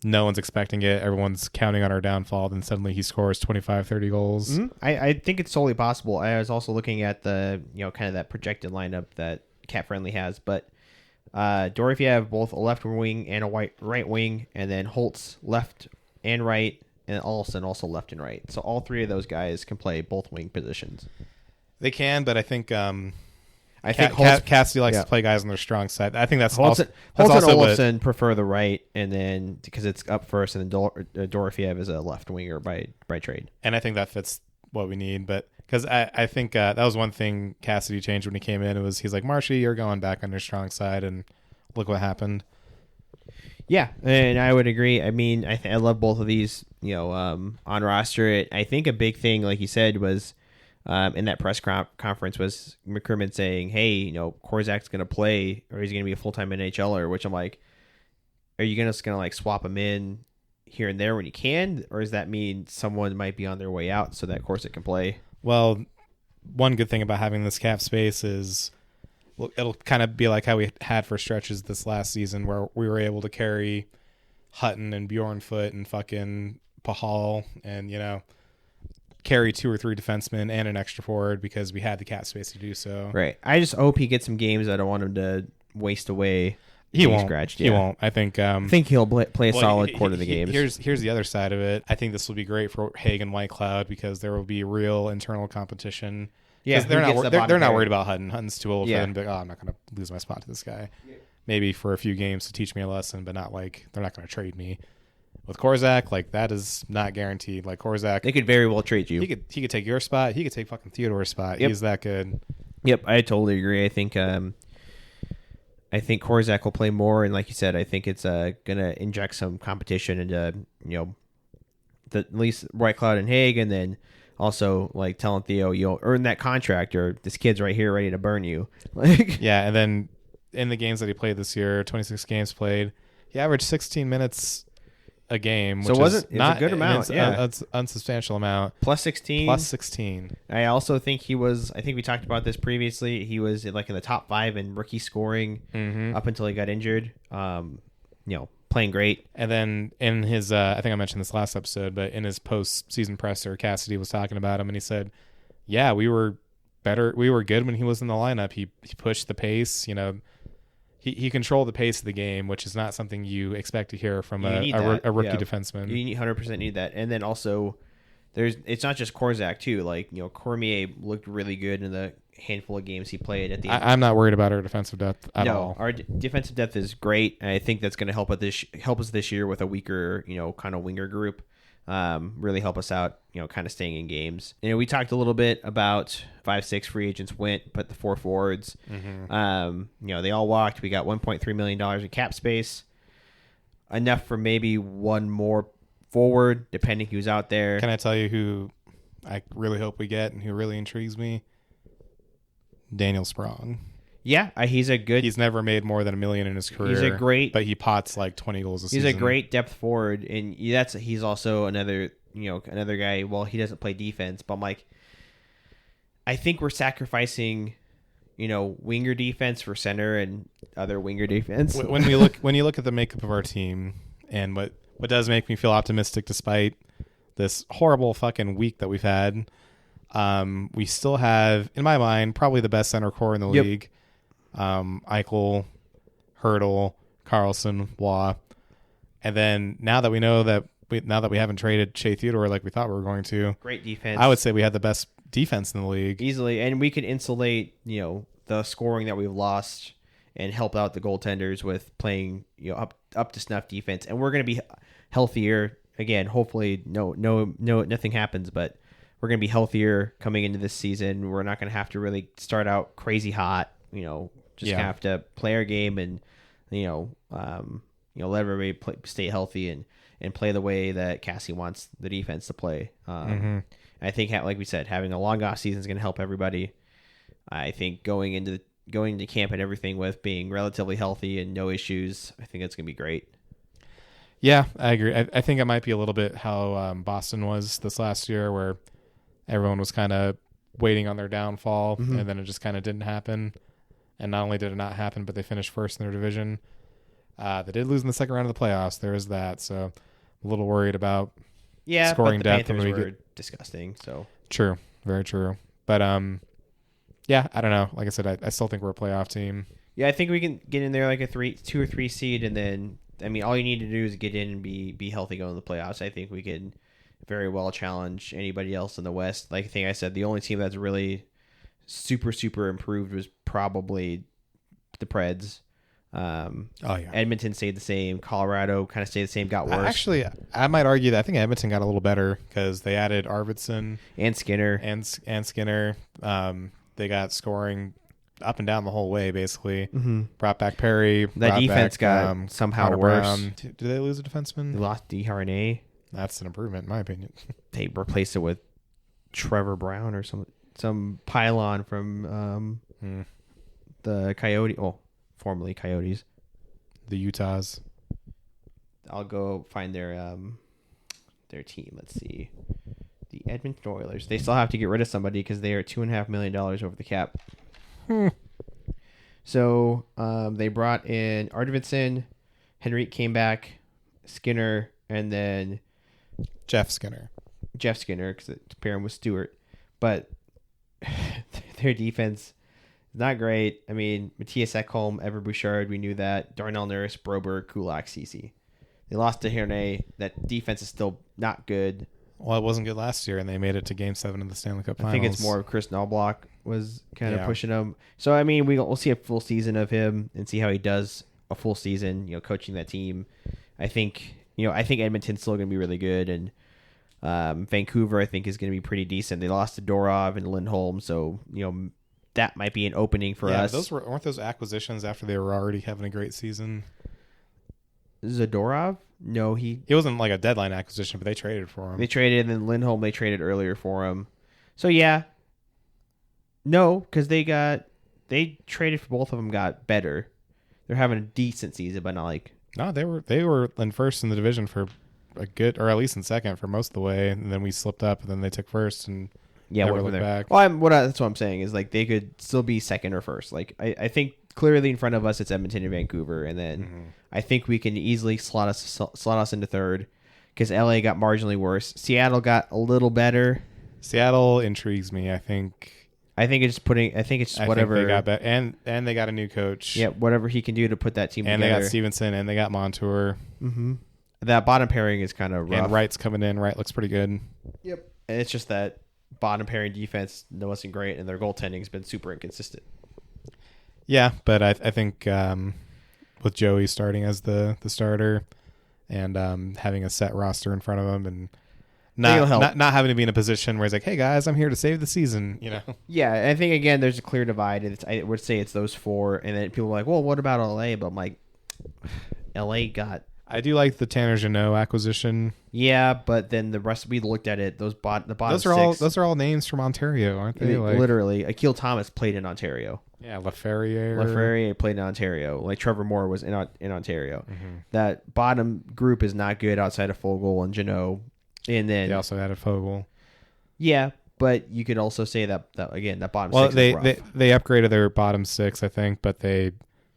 no one's expecting it. Everyone's counting on our downfall. Then suddenly he scores 25, 30 goals. Mm-hmm. I think it's totally possible. I was also looking at the, kind of that projected lineup that Cat Friendly has. But Dorofiev, both a left wing and a right wing. And then Holtz, left and right. And Olsen also left and right. So all three of those guys can play both wing positions. They can, but I think Cassidy likes to play guys on their strong side. I think that's Holtz also and Olsen prefer the right, and then because it's up first, and then Dorofiev is a left winger by trade. And I think that fits what we need. But because I think that was one thing Cassidy changed when he came in. He's like, Marshy, you're going back on your strong side, and look what happened. Yeah, and I would agree. I mean, I love both of these. On roster, I think a big thing, like you said, was. In that press conference was McCrimmon saying, hey, Korzak's going to play or he's going to be a full-time NHLer, which I'm like, are you just going to like swap him in here and there when you can? Or does that mean someone might be on their way out so that Korzak can play? Well, one good thing about having this cap space is it'll kind of be like how we had for stretches this last season where we were able to carry Hutton and Bjornfoot and fucking Pahal and, carry 2 or 3 defensemen and an extra forward because we had the cap space to do so. Right. I just hope he gets some games. I don't want him to waste away. He won't. Scratched. He won't. I think he'll play a solid quarter of the games. Here's the other side of it. I think this will be great for Haig and Whitecloud because there will be real internal competition. Yeah, they're not worried about Hutton. Hutton's too old for them to be like, I'm not going to lose my spot to this guy. Yeah. Maybe for a few games to teach me a lesson, but not like they're not going to trade me. With Korzak, like that is not guaranteed. Like Korzak, they could very well trade you. He could take your spot. He could take fucking Theodore's spot. Yep. He's that good. Yep, I totally agree. I think Korzak will play more, and like you said, I think it's gonna inject some competition into at least Whitecloud and Haig, and then also like telling Theo you'll earn that contract, or this kid's right here ready to burn you. Yeah, and then in the games that he played this year, 26 games played, he averaged 16 minutes a game, which is not a good amount. It's unsubstantial amount. Plus 16. I also think I think we talked about this previously. He was like in the top 5 in rookie scoring up until he got injured. Playing great. And then in his, I think I mentioned this last episode, but in his post-season presser, Cassidy was talking about him, and he said, "Yeah, we were better. We were good when he was in the lineup. He pushed the pace. He controlled the pace of the game, which is not something you expect to hear from a rookie defenseman. You 100% need that. And then also, it's not just Korzak too. Like Cormier looked really good in the handful of games he played at the end. I'm not worried about our defensive depth at all. Our defensive depth is great. And I think that's going to help us this year with a weaker kind of winger group. Really help us out, kind of staying in games. We talked a little bit about 5-6 free agents went, but the 4 forwards, they all walked. We got $1.3 million in cap space, enough for maybe one more forward, depending who's out there. Can I tell you who I really hope we get and who really intrigues me? Daniel Sprong. Yeah, he's never made more than $1 million in his career. But he pots like 20 goals a season. He's a great depth forward, and he's also another guy. Well, he doesn't play defense, but I'm like, I think we're sacrificing, winger defense for center and other winger defense. When you look at the makeup of our team, and what does make me feel optimistic despite this horrible fucking week that we've had, we still have, in my mind, probably the best center core in the league. Eichel, Hurdle, Carlson, Waugh, and then now that we know that we haven't traded Shea Theodore like we thought we were going to, great defense. I would say we had the best defense in the league easily, and we could insulate the scoring that we've lost and help out the goaltenders with playing up to snuff defense, and we're going to be healthier again. Hopefully, nothing happens, but we're going to be healthier coming into this season. We're not going to have to really start out crazy hot. Have to play our game and let everybody stay healthy and play the way that Cassie wants the defense to play. I think, like we said, having a long off season is going to help everybody. I think going to camp and everything with being relatively healthy and no issues, I think it's going to be great. Yeah, I agree. I think it might be a little bit how Boston was this last year, where everyone was kind of waiting on their downfall, and then it just kind of didn't happen. And not only did it not happen, but they finished first in their division. They did lose in the second round of the playoffs. There is that. So a little worried about scoring but the depth. Panthers were disgusting. So true, very true. But yeah, I don't know. Like I said, I still think we're a playoff team. Yeah, I think we can get in there like a 2 or 3 seed, and then I mean, all you need to do is get in and be healthy going to the playoffs. I think we can very well challenge anybody else in the West. Like I think I said, the only team that's really super improved was probably the Preds. Edmonton stayed the same. Colorado kind of stayed the same, got worse. Actually, I might argue that I think Edmonton got a little better because they added Arvidsson and Skinner and Skinner. They got scoring up and down the whole way, basically. Brought back Perry. That defense got somehow Connor worse. Brown. Did they lose a defenseman? They lost DRNA. That's an improvement, in my opinion. They replaced it with Trevor Brown or some pylon from the Coyote. Oh, formerly Coyotes. The Utahs. I'll go find their team. Let's see. The Edmonton Oilers. They still have to get rid of somebody because they are $2.5 million over the cap. So they brought in Arvidsson, Henrique came back, Skinner, and then Jeff Skinner because to pair him with Stewart. But their defense is not great. I mean, Matthias Ekholm, Ever Bouchard, we knew that. Darnell Nurse, Broberg, Kulak, Ceci. They lost to Herne. That defense is still not good. Well, it wasn't good last year, and they made it to Game 7 of the Stanley Cup Finals. I think it's more of Chris Knobloch was kind of pushing him. So, I mean, we'll see a full season of him and see how he does a full season, coaching that team. I think Edmonton's still going to be really good, and Vancouver, I think, is going to be pretty decent. They lost to Dorov and Lindholm, so, that might be an opening for us. Weren't those acquisitions after they were already having a great season? Zadorov? No, he wasn't like a deadline acquisition, but they traded for him. They traded, and then Lindholm they traded earlier for him. So yeah, no, because they traded for both of them, got better. They're having a decent season, but not like no. They were in first in the division for a good, or at least in second for most of the way, and then we slipped up, and then they took first and never looked back. Well, that's what I'm saying is like they could still be second or first. Like I think clearly in front of us it's Edmonton and Vancouver, and then I think we can easily slot us into third because LA got marginally worse. Seattle got a little better. Seattle intrigues me. I think it's whatever they got better, and they got a new coach. Yeah, whatever he can do to put that team and together. And they got Stevenson, and they got Montour. That bottom pairing is kind of rough. And Wright's coming in. Wright looks pretty good. Yep. And it's just that bottom pairing defense wasn't great, and their goaltending's been super inconsistent. Yeah, but I think with Joey starting as the starter and having a set roster in front of him and not having to be in a position where he's like, hey guys, I'm here to save the season, Yeah, I think again there's a clear divide, and I would say it's those four, and then people are like, well, what about LA? But I'm like, LA got. I do like the Tanner Jeannot acquisition. Yeah, but then the rest we looked at it. The bottom those are all names from Ontario, aren't they? Literally, Akil Thomas played in Ontario. Yeah, Laferriere played in Ontario. Like Trevor Moore was in Ontario. That bottom group is not good outside of Fogle and Jeannot. And then they also added Fogle. Yeah, but you could also say that again that bottom six is rough. They upgraded their bottom six, I think, but they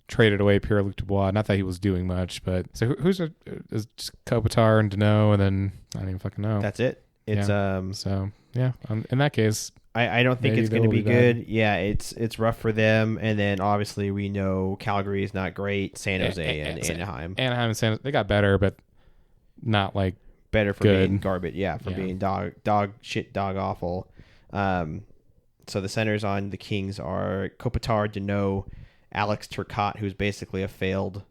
traded away Pierre-Luc Dubois. Not that he was doing much, but so who's is Kopitar and Deneau, and then I don't even fucking know. That's it. It's so yeah. In that case, I don't think it's going to be good. Yeah, it's rough for them, and then obviously we know Calgary is not great. San Jose and Anaheim. Anaheim and San Jose, they got better, but not like better for good. Being garbage. Yeah, for being dog awful. So the centers on the Kings are Kopitar, Deneau, Alex Turcotte, who's basically a failed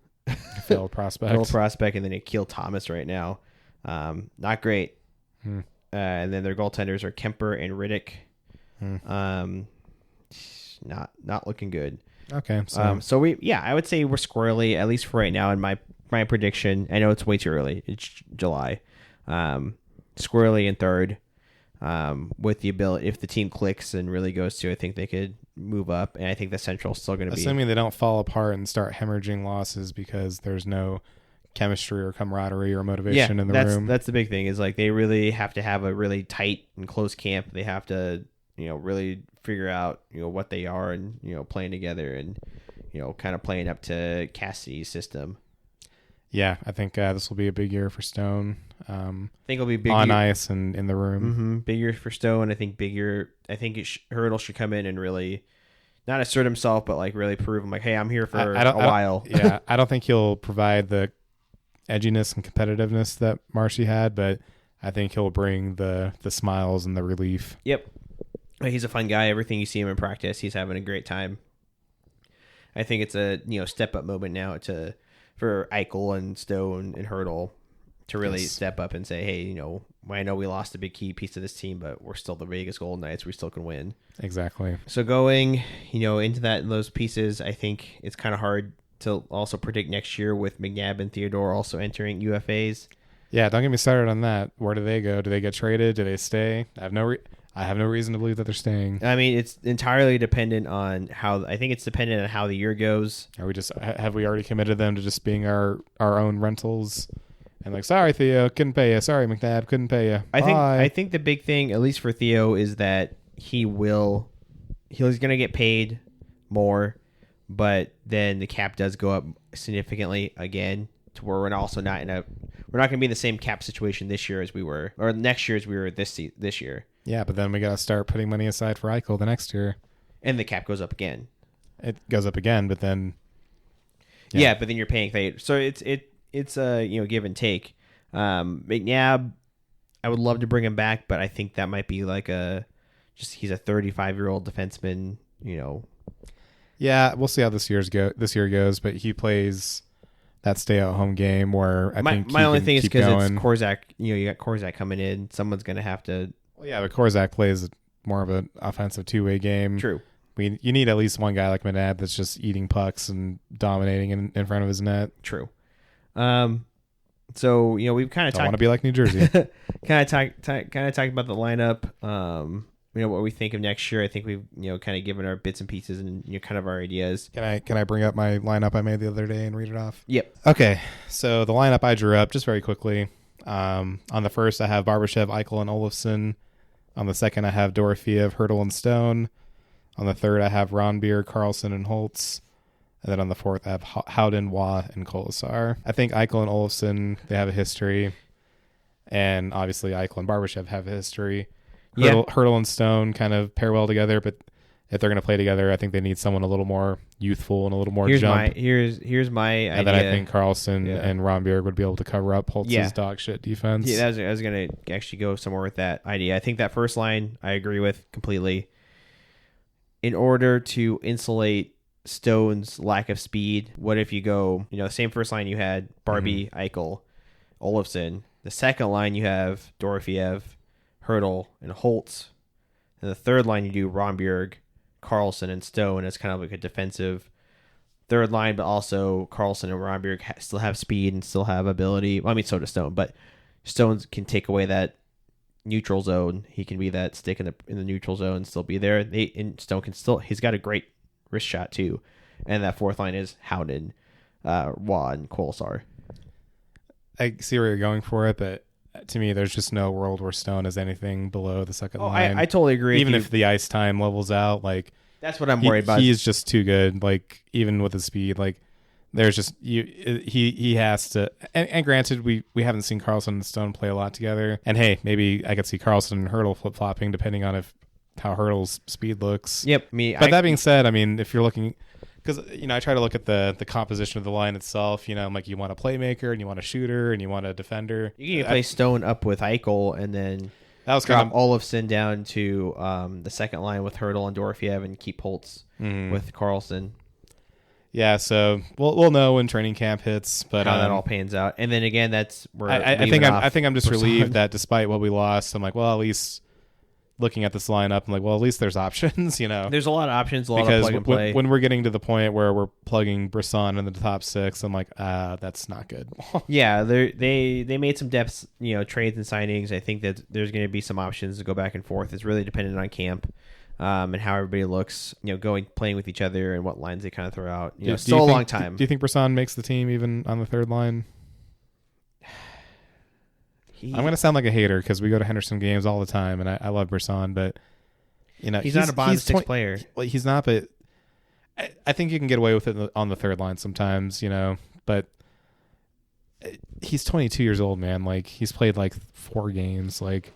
prospect, and then Akil Thomas right now. Not great. And then their goaltenders are Kemper and Riddick. Not looking good. Okay. So I would say we're squarely, at least for right now, in my prediction. I know it's way too early. It's July. Squarely in third. With the ability, if the team clicks and really goes to, I think they could move up, and I think the Central's still going to be. Assuming they don't fall apart and start hemorrhaging losses because there's no chemistry or camaraderie or motivation in the room. That's the big thing, is like they really have to have a really tight and close camp. They have to, really figure out, what they are and, playing together and, kind of playing up to Cassidy's system. Yeah, I think this will be a big year for Stone. I think it'll be big on year. Ice and in the room. Mm-hmm. Big year for Stone. I think Hurdle should come in and really not assert himself, but like really prove him like, hey, I'm here for a while. Yeah, I don't think he'll provide the edginess and competitiveness that Marshy had, but I think he'll bring the smiles and the relief. Yep. He's a fun guy. Everything you see him in practice, he's having a great time. I think it's a step up moment now for Eichel and Stone and Hurdle to really step up and say, hey, I know we lost a big key piece of this team, but we're still the Vegas Golden Knights. We still can win. Exactly. So going, into those pieces, I think it's kind of hard to also predict next year with McNabb and Theodore also entering UFAs. Yeah, don't get me started on that. Where do they go? Do they get traded? Do they stay? I have no reason to believe that they're staying. I mean, it's entirely dependent on I think it's dependent on how the year goes. Have we already committed them to just being our own rentals? And like, sorry, Theo, couldn't pay you. Sorry, McNabb, couldn't pay you. I think the big thing, at least for Theo, is that he's going to get paid more, but then the cap does go up significantly again to where we're not going to be in the same cap situation this year as we were, or next year as we were this year. Yeah, but then we got to start putting money aside for Eichel the next year. And the cap goes up again. It goes up again, but then... Yeah, but then you're paying... So it's a give and take. McNabb, I would love to bring him back, but I think that might be like he's a 35-year-old defenseman, Yeah, we'll see how this year goes, but he plays that stay-at-home game where I think my only thing is because it's Korczak. You got Korczak coming in. Someone's going to have to... Well, yeah, but Korczak plays more of an offensive two-way game. True. You need at least one guy like McNabb that's just eating pucks and dominating in front of his net. True. So we've kind of talked. I want to be like New Jersey. kind of talked about the lineup. What we think of next year. I think we've kind of given our bits and pieces and kind of our ideas. Can I bring up my lineup I made the other day and read it off? Yep. Okay. So the lineup I drew up just very quickly. On the first, I have Barbashev, Eichel, and Olofsson. On the second, I have Dorofeev, Hurdle, and Stone. On the third, I have Ronbier, Carlson, and Holtz. And then on the fourth, I have Howden, Waugh, and Kolesar. I think Eichel and Olofsson, they have a history. And obviously, Eichel and Barbashev have a history. Hurdle and Stone kind of pair well together, but if they're going to play together, I think they need someone a little more youthful and a little more jump. Here's my idea. And then I think Carlson and Ronbier would be able to cover up Holtz's dog shit defense. Yeah, I was going to actually go somewhere with that idea. I think that first line I agree with completely. In order to insulate Stone's lack of speed, what if you go, the same first line you had, Barbie, Eichel, Olofsson. The second line you have Dorofeev, Hurdle, and Holtz. And the third line you do Ronbjerg, Carlson, and Stone as kind of like a defensive third line, but also Carlson and Ronbjerg still have speed and still have ability. Well, I mean, so does Stone, but Stone can take away that neutral zone. He can be that stick in the neutral zone and still be there. And Stone can still... He's got a great wrist shot, too. And that fourth line is Howden, Waugh, and Kolesar. I see where you're going for it, but to me, there's just no world where Stone is anything below the second line. I totally agree. Even if the ice time levels out, like that's what I'm worried about. He's just too good. Like even with his speed, like there's just he has to. And granted, we haven't seen Carlson and Stone play a lot together. And hey, maybe I could see Carlson and Hurdle flip flopping depending on how Hurdle's speed looks. Yep. But that being said, I mean, if you're looking. Because, I try to look at the composition of the line itself. Like you want a playmaker and you want a shooter and you want a defender. You can play Stone up with Eichel and then that was drop Olofsson down to the second line with Hurdle and Dorofeev and keep Holtz with Carlson. Yeah, so we'll know when training camp hits, but how that all pans out. And then again, that's where I think I'm just relieved that despite what we lost, I'm like, well, at least. Looking at this lineup, I'm like, well, at least there's options, There's a lot of options, a lot of plug and play. When we're getting to the point where we're plugging Brisson in the top six, I'm like, that's not good. Yeah, they made some depth, trades and signings. I think that there's going to be some options to go back and forth. It's really dependent on camp and how everybody looks, playing with each other and what lines they kind of throw out. Still a long time. Do you think Brisson makes the team even on the third line? I'm gonna sound like a hater because we go to Henderson games all the time, and I love Brisson, but he's not a bottom six player. Well, he's not, but I think you can get away with it on the third line sometimes, but he's 22 years old, man. Like, he's played like 4 games. Like,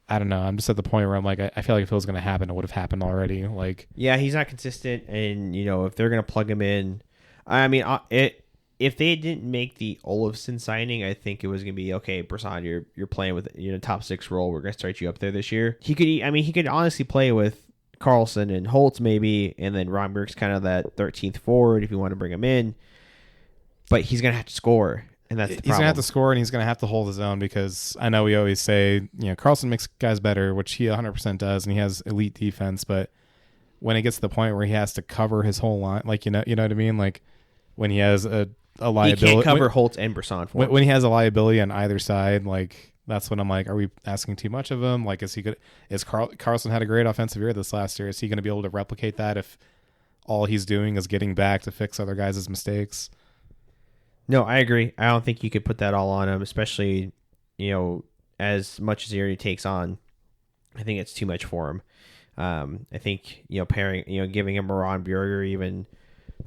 I don't know. I'm just at the point where I'm like, I feel like if it was going to happen, it would have happened already. Like, yeah, he's not consistent, and if they're going to plug him in, I mean, if they didn't make the Olofsson signing, I think it was going to be okay. Brisson, you're playing with top 6 role. We're going to start you up there this year. He could honestly play with Carlson and Holtz maybe, and then Romberg's kind of that 13th forward if you want to bring him in. But he's going to have to score. And that's the problem. He's going to have to score, and he's going to have to hold his own, because I know we always say, Carlson makes guys better, which he 100% does, and he has elite defense. But when it gets to the point where he has to cover his whole line, like, you know what I mean? Like, when he has a liability. He can't cover Holtz and Brisson for him. When he has a liability on either side, like, that's when I'm like, are we asking too much of him? Like, Carlson had a great offensive year this last year. Is he going to be able to replicate that if all he's doing is getting back to fix other guys' mistakes? No, I agree. I don't think you could put that all on him, especially, as much as he already takes on. I think it's too much for him. I think, pairing, giving him Ron Bjerger even,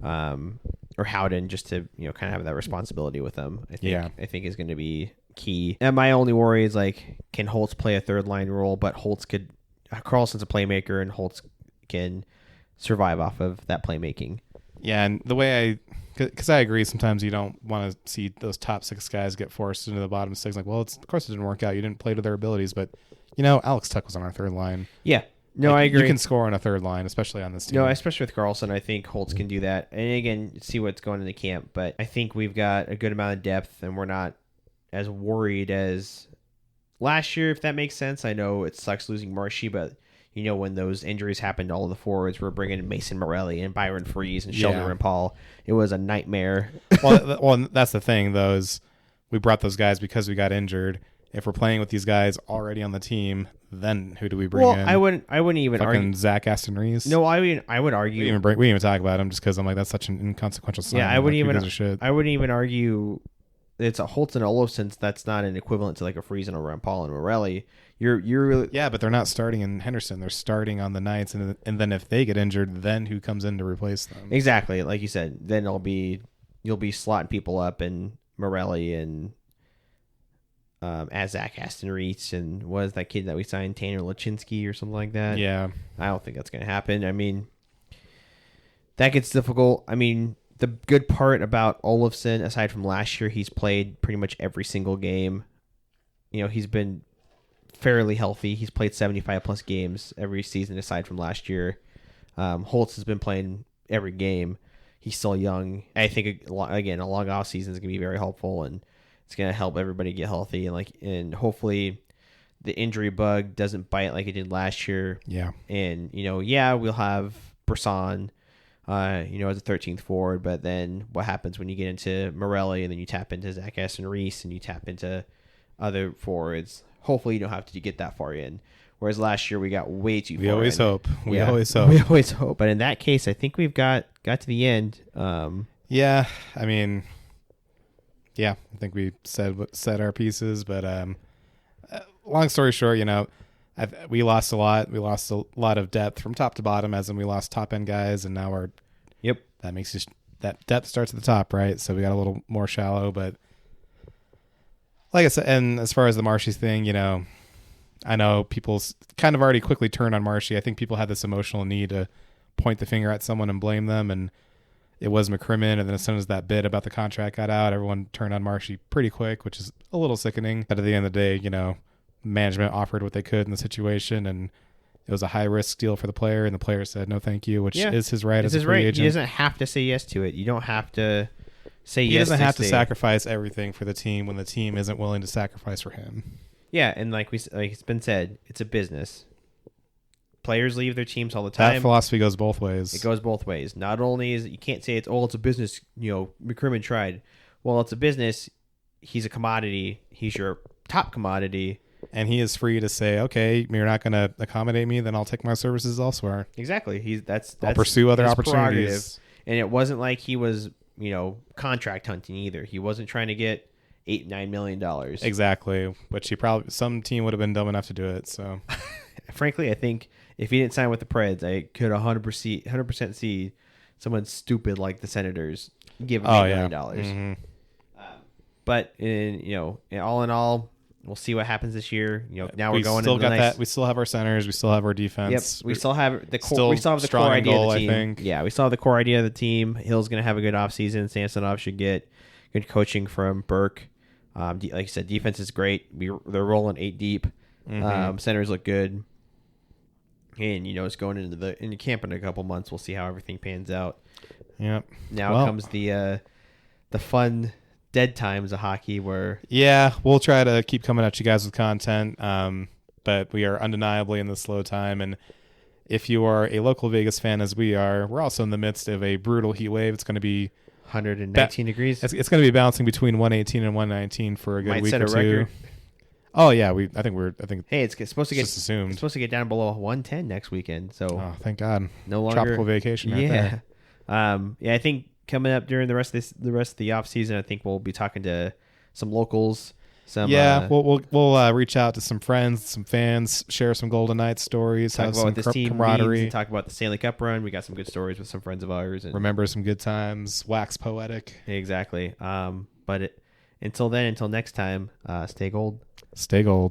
or Howden, just to, kind of have that responsibility with them, I think is going to be key. And my only worry is, like, can Holtz play a third line role? But Carlson's a playmaker, and Holtz can survive off of that playmaking. Yeah, and the way because I agree, sometimes you don't want to see those top 6 guys get forced into the bottom 6. Like, well, of course it didn't work out. You didn't play to their abilities, but Alex Tuch was on our third line. Yeah, no, I agree. You can score on a third line, especially on this team. No, especially with Carlson, I think Holtz can do that. And again, see what's going in the camp. But I think we've got a good amount of depth, and we're not as worried as last year, if that makes sense. I know it sucks losing Marshy, but when those injuries happened to all of the forwards, we're bringing Mason Morelli and Byron Freese and Sheldon Paul. It was a nightmare. well, that's the thing, though, is we brought those guys because we got injured. If we're playing with these guys already on the team, then who do we bring in? I wouldn't even argue. Zach Aston Reese. No, I would argue. We didn't even talk about him just because I'm like, that's such an inconsequential sign. Yeah, I wouldn't even argue. It's a Holtz and Olofsson. That's not an equivalent to like a Freese and a Ron Paul and Morelli. You're really, yeah, but they're not starting in Henderson. They're starting on the Knights, and then if they get injured, then who comes in to replace them? Exactly, like you said. Then you'll be slotting people up, and Morelli and as Zach Aston Reese, and was that kid that we signed, Tanner Lachinsky or something like that? Yeah, I don't think that's going to happen. I mean, that gets difficult. I mean, the good part about Olofsson, aside from last year, he's played pretty much every single game. He's been fairly healthy. He's played 75 plus games every season aside from last year. Holtz has been playing every game. He's still young. I think again, a long off season is going to be very helpful, and it's going to help everybody get healthy, and hopefully the injury bug doesn't bite like it did last year. Yeah. And we'll have Brisson as a 13th forward, but then what happens when you get into Morelli, and then you tap into Zach Aston Reese, and you tap into other forwards? Hopefully you don't have to get that far in. Whereas last year we got way too far in. We always hope. We always hope. But in that case, I think we've got to the end. Yeah, I mean, I think we said our pieces. But long story short, we lost a lot. We lost a lot of depth from top to bottom, as in we lost top end guys, and now that makes that depth starts at the top, right? So we got a little more shallow, but. Like I said, and as far as the Marshy thing, I know people's kind of already quickly turned on Marshy. I think people had this emotional need to point the finger at someone and blame them, and it was McCrimmon. And then as soon as that bit about the contract got out, everyone turned on Marshy pretty quick, which is a little sickening. But at the end of the day, management offered what they could in the situation, and it was a high-risk deal for the player, and the player said no thank you, which is his right as a free agent. He doesn't have to say yes to it. You don't have to say yes. He doesn't have to sacrifice everything for the team when the team isn't willing to sacrifice for him. Yeah, and like it's been said, it's a business. Players leave their teams all the time. That philosophy goes both ways. It goes both ways. Not only is you can't say it's a business. McCrimmon tried. Well, it's a business. He's a commodity. He's your top commodity, and he is free to say, "Okay, you're not going to accommodate me, then I'll take my services elsewhere." Exactly. I'll pursue other opportunities. And it wasn't like he was contract hunting either. He wasn't trying to get $8-9 million. Exactly, which some team would have been dumb enough to do it. So, frankly, I think if he didn't sign with the Preds, I could 100% see someone stupid like the Senators give him $8 million. Mm-hmm. But all in all, we'll see what happens this year. Now we're going still into got that. We still have our centers. We still have our defense. Yep. We still have the core. Still We still have the strong core in idea goal, of the team. I think. Yeah, we still have the core idea of the team. Hill's going to have a good offseason. Samsonov should get good coaching from Burke. Like you said, defense is great. They're rolling 8 deep. Mm-hmm. Centers look good. And it's going into camp in a couple months. We'll see how everything pans out. Yep. Now comes the fun dead times of hockey where we'll try to keep coming at you guys with content, but we are undeniably in the slow time. And if you are a local Vegas fan as we are, we're also in the midst of a brutal heat wave. It's going to be 119 degrees. It's going to be bouncing between 118 and 119 for a good week or two. Record. Oh yeah, I think hey, it's supposed to get assumed. It's supposed to get down below 110 next weekend. So thank God. No longer tropical vacation right there. I think coming up during the rest of the off season, I think we'll be talking to some locals. We'll reach out to some friends, some fans, share some Golden Knights stories, talk have about some what this team camaraderie, means, talk about the Stanley Cup run. We got some good stories with some friends of ours, and remember some good times. Wax poetic. Exactly. Until next time, stay gold. Stay gold.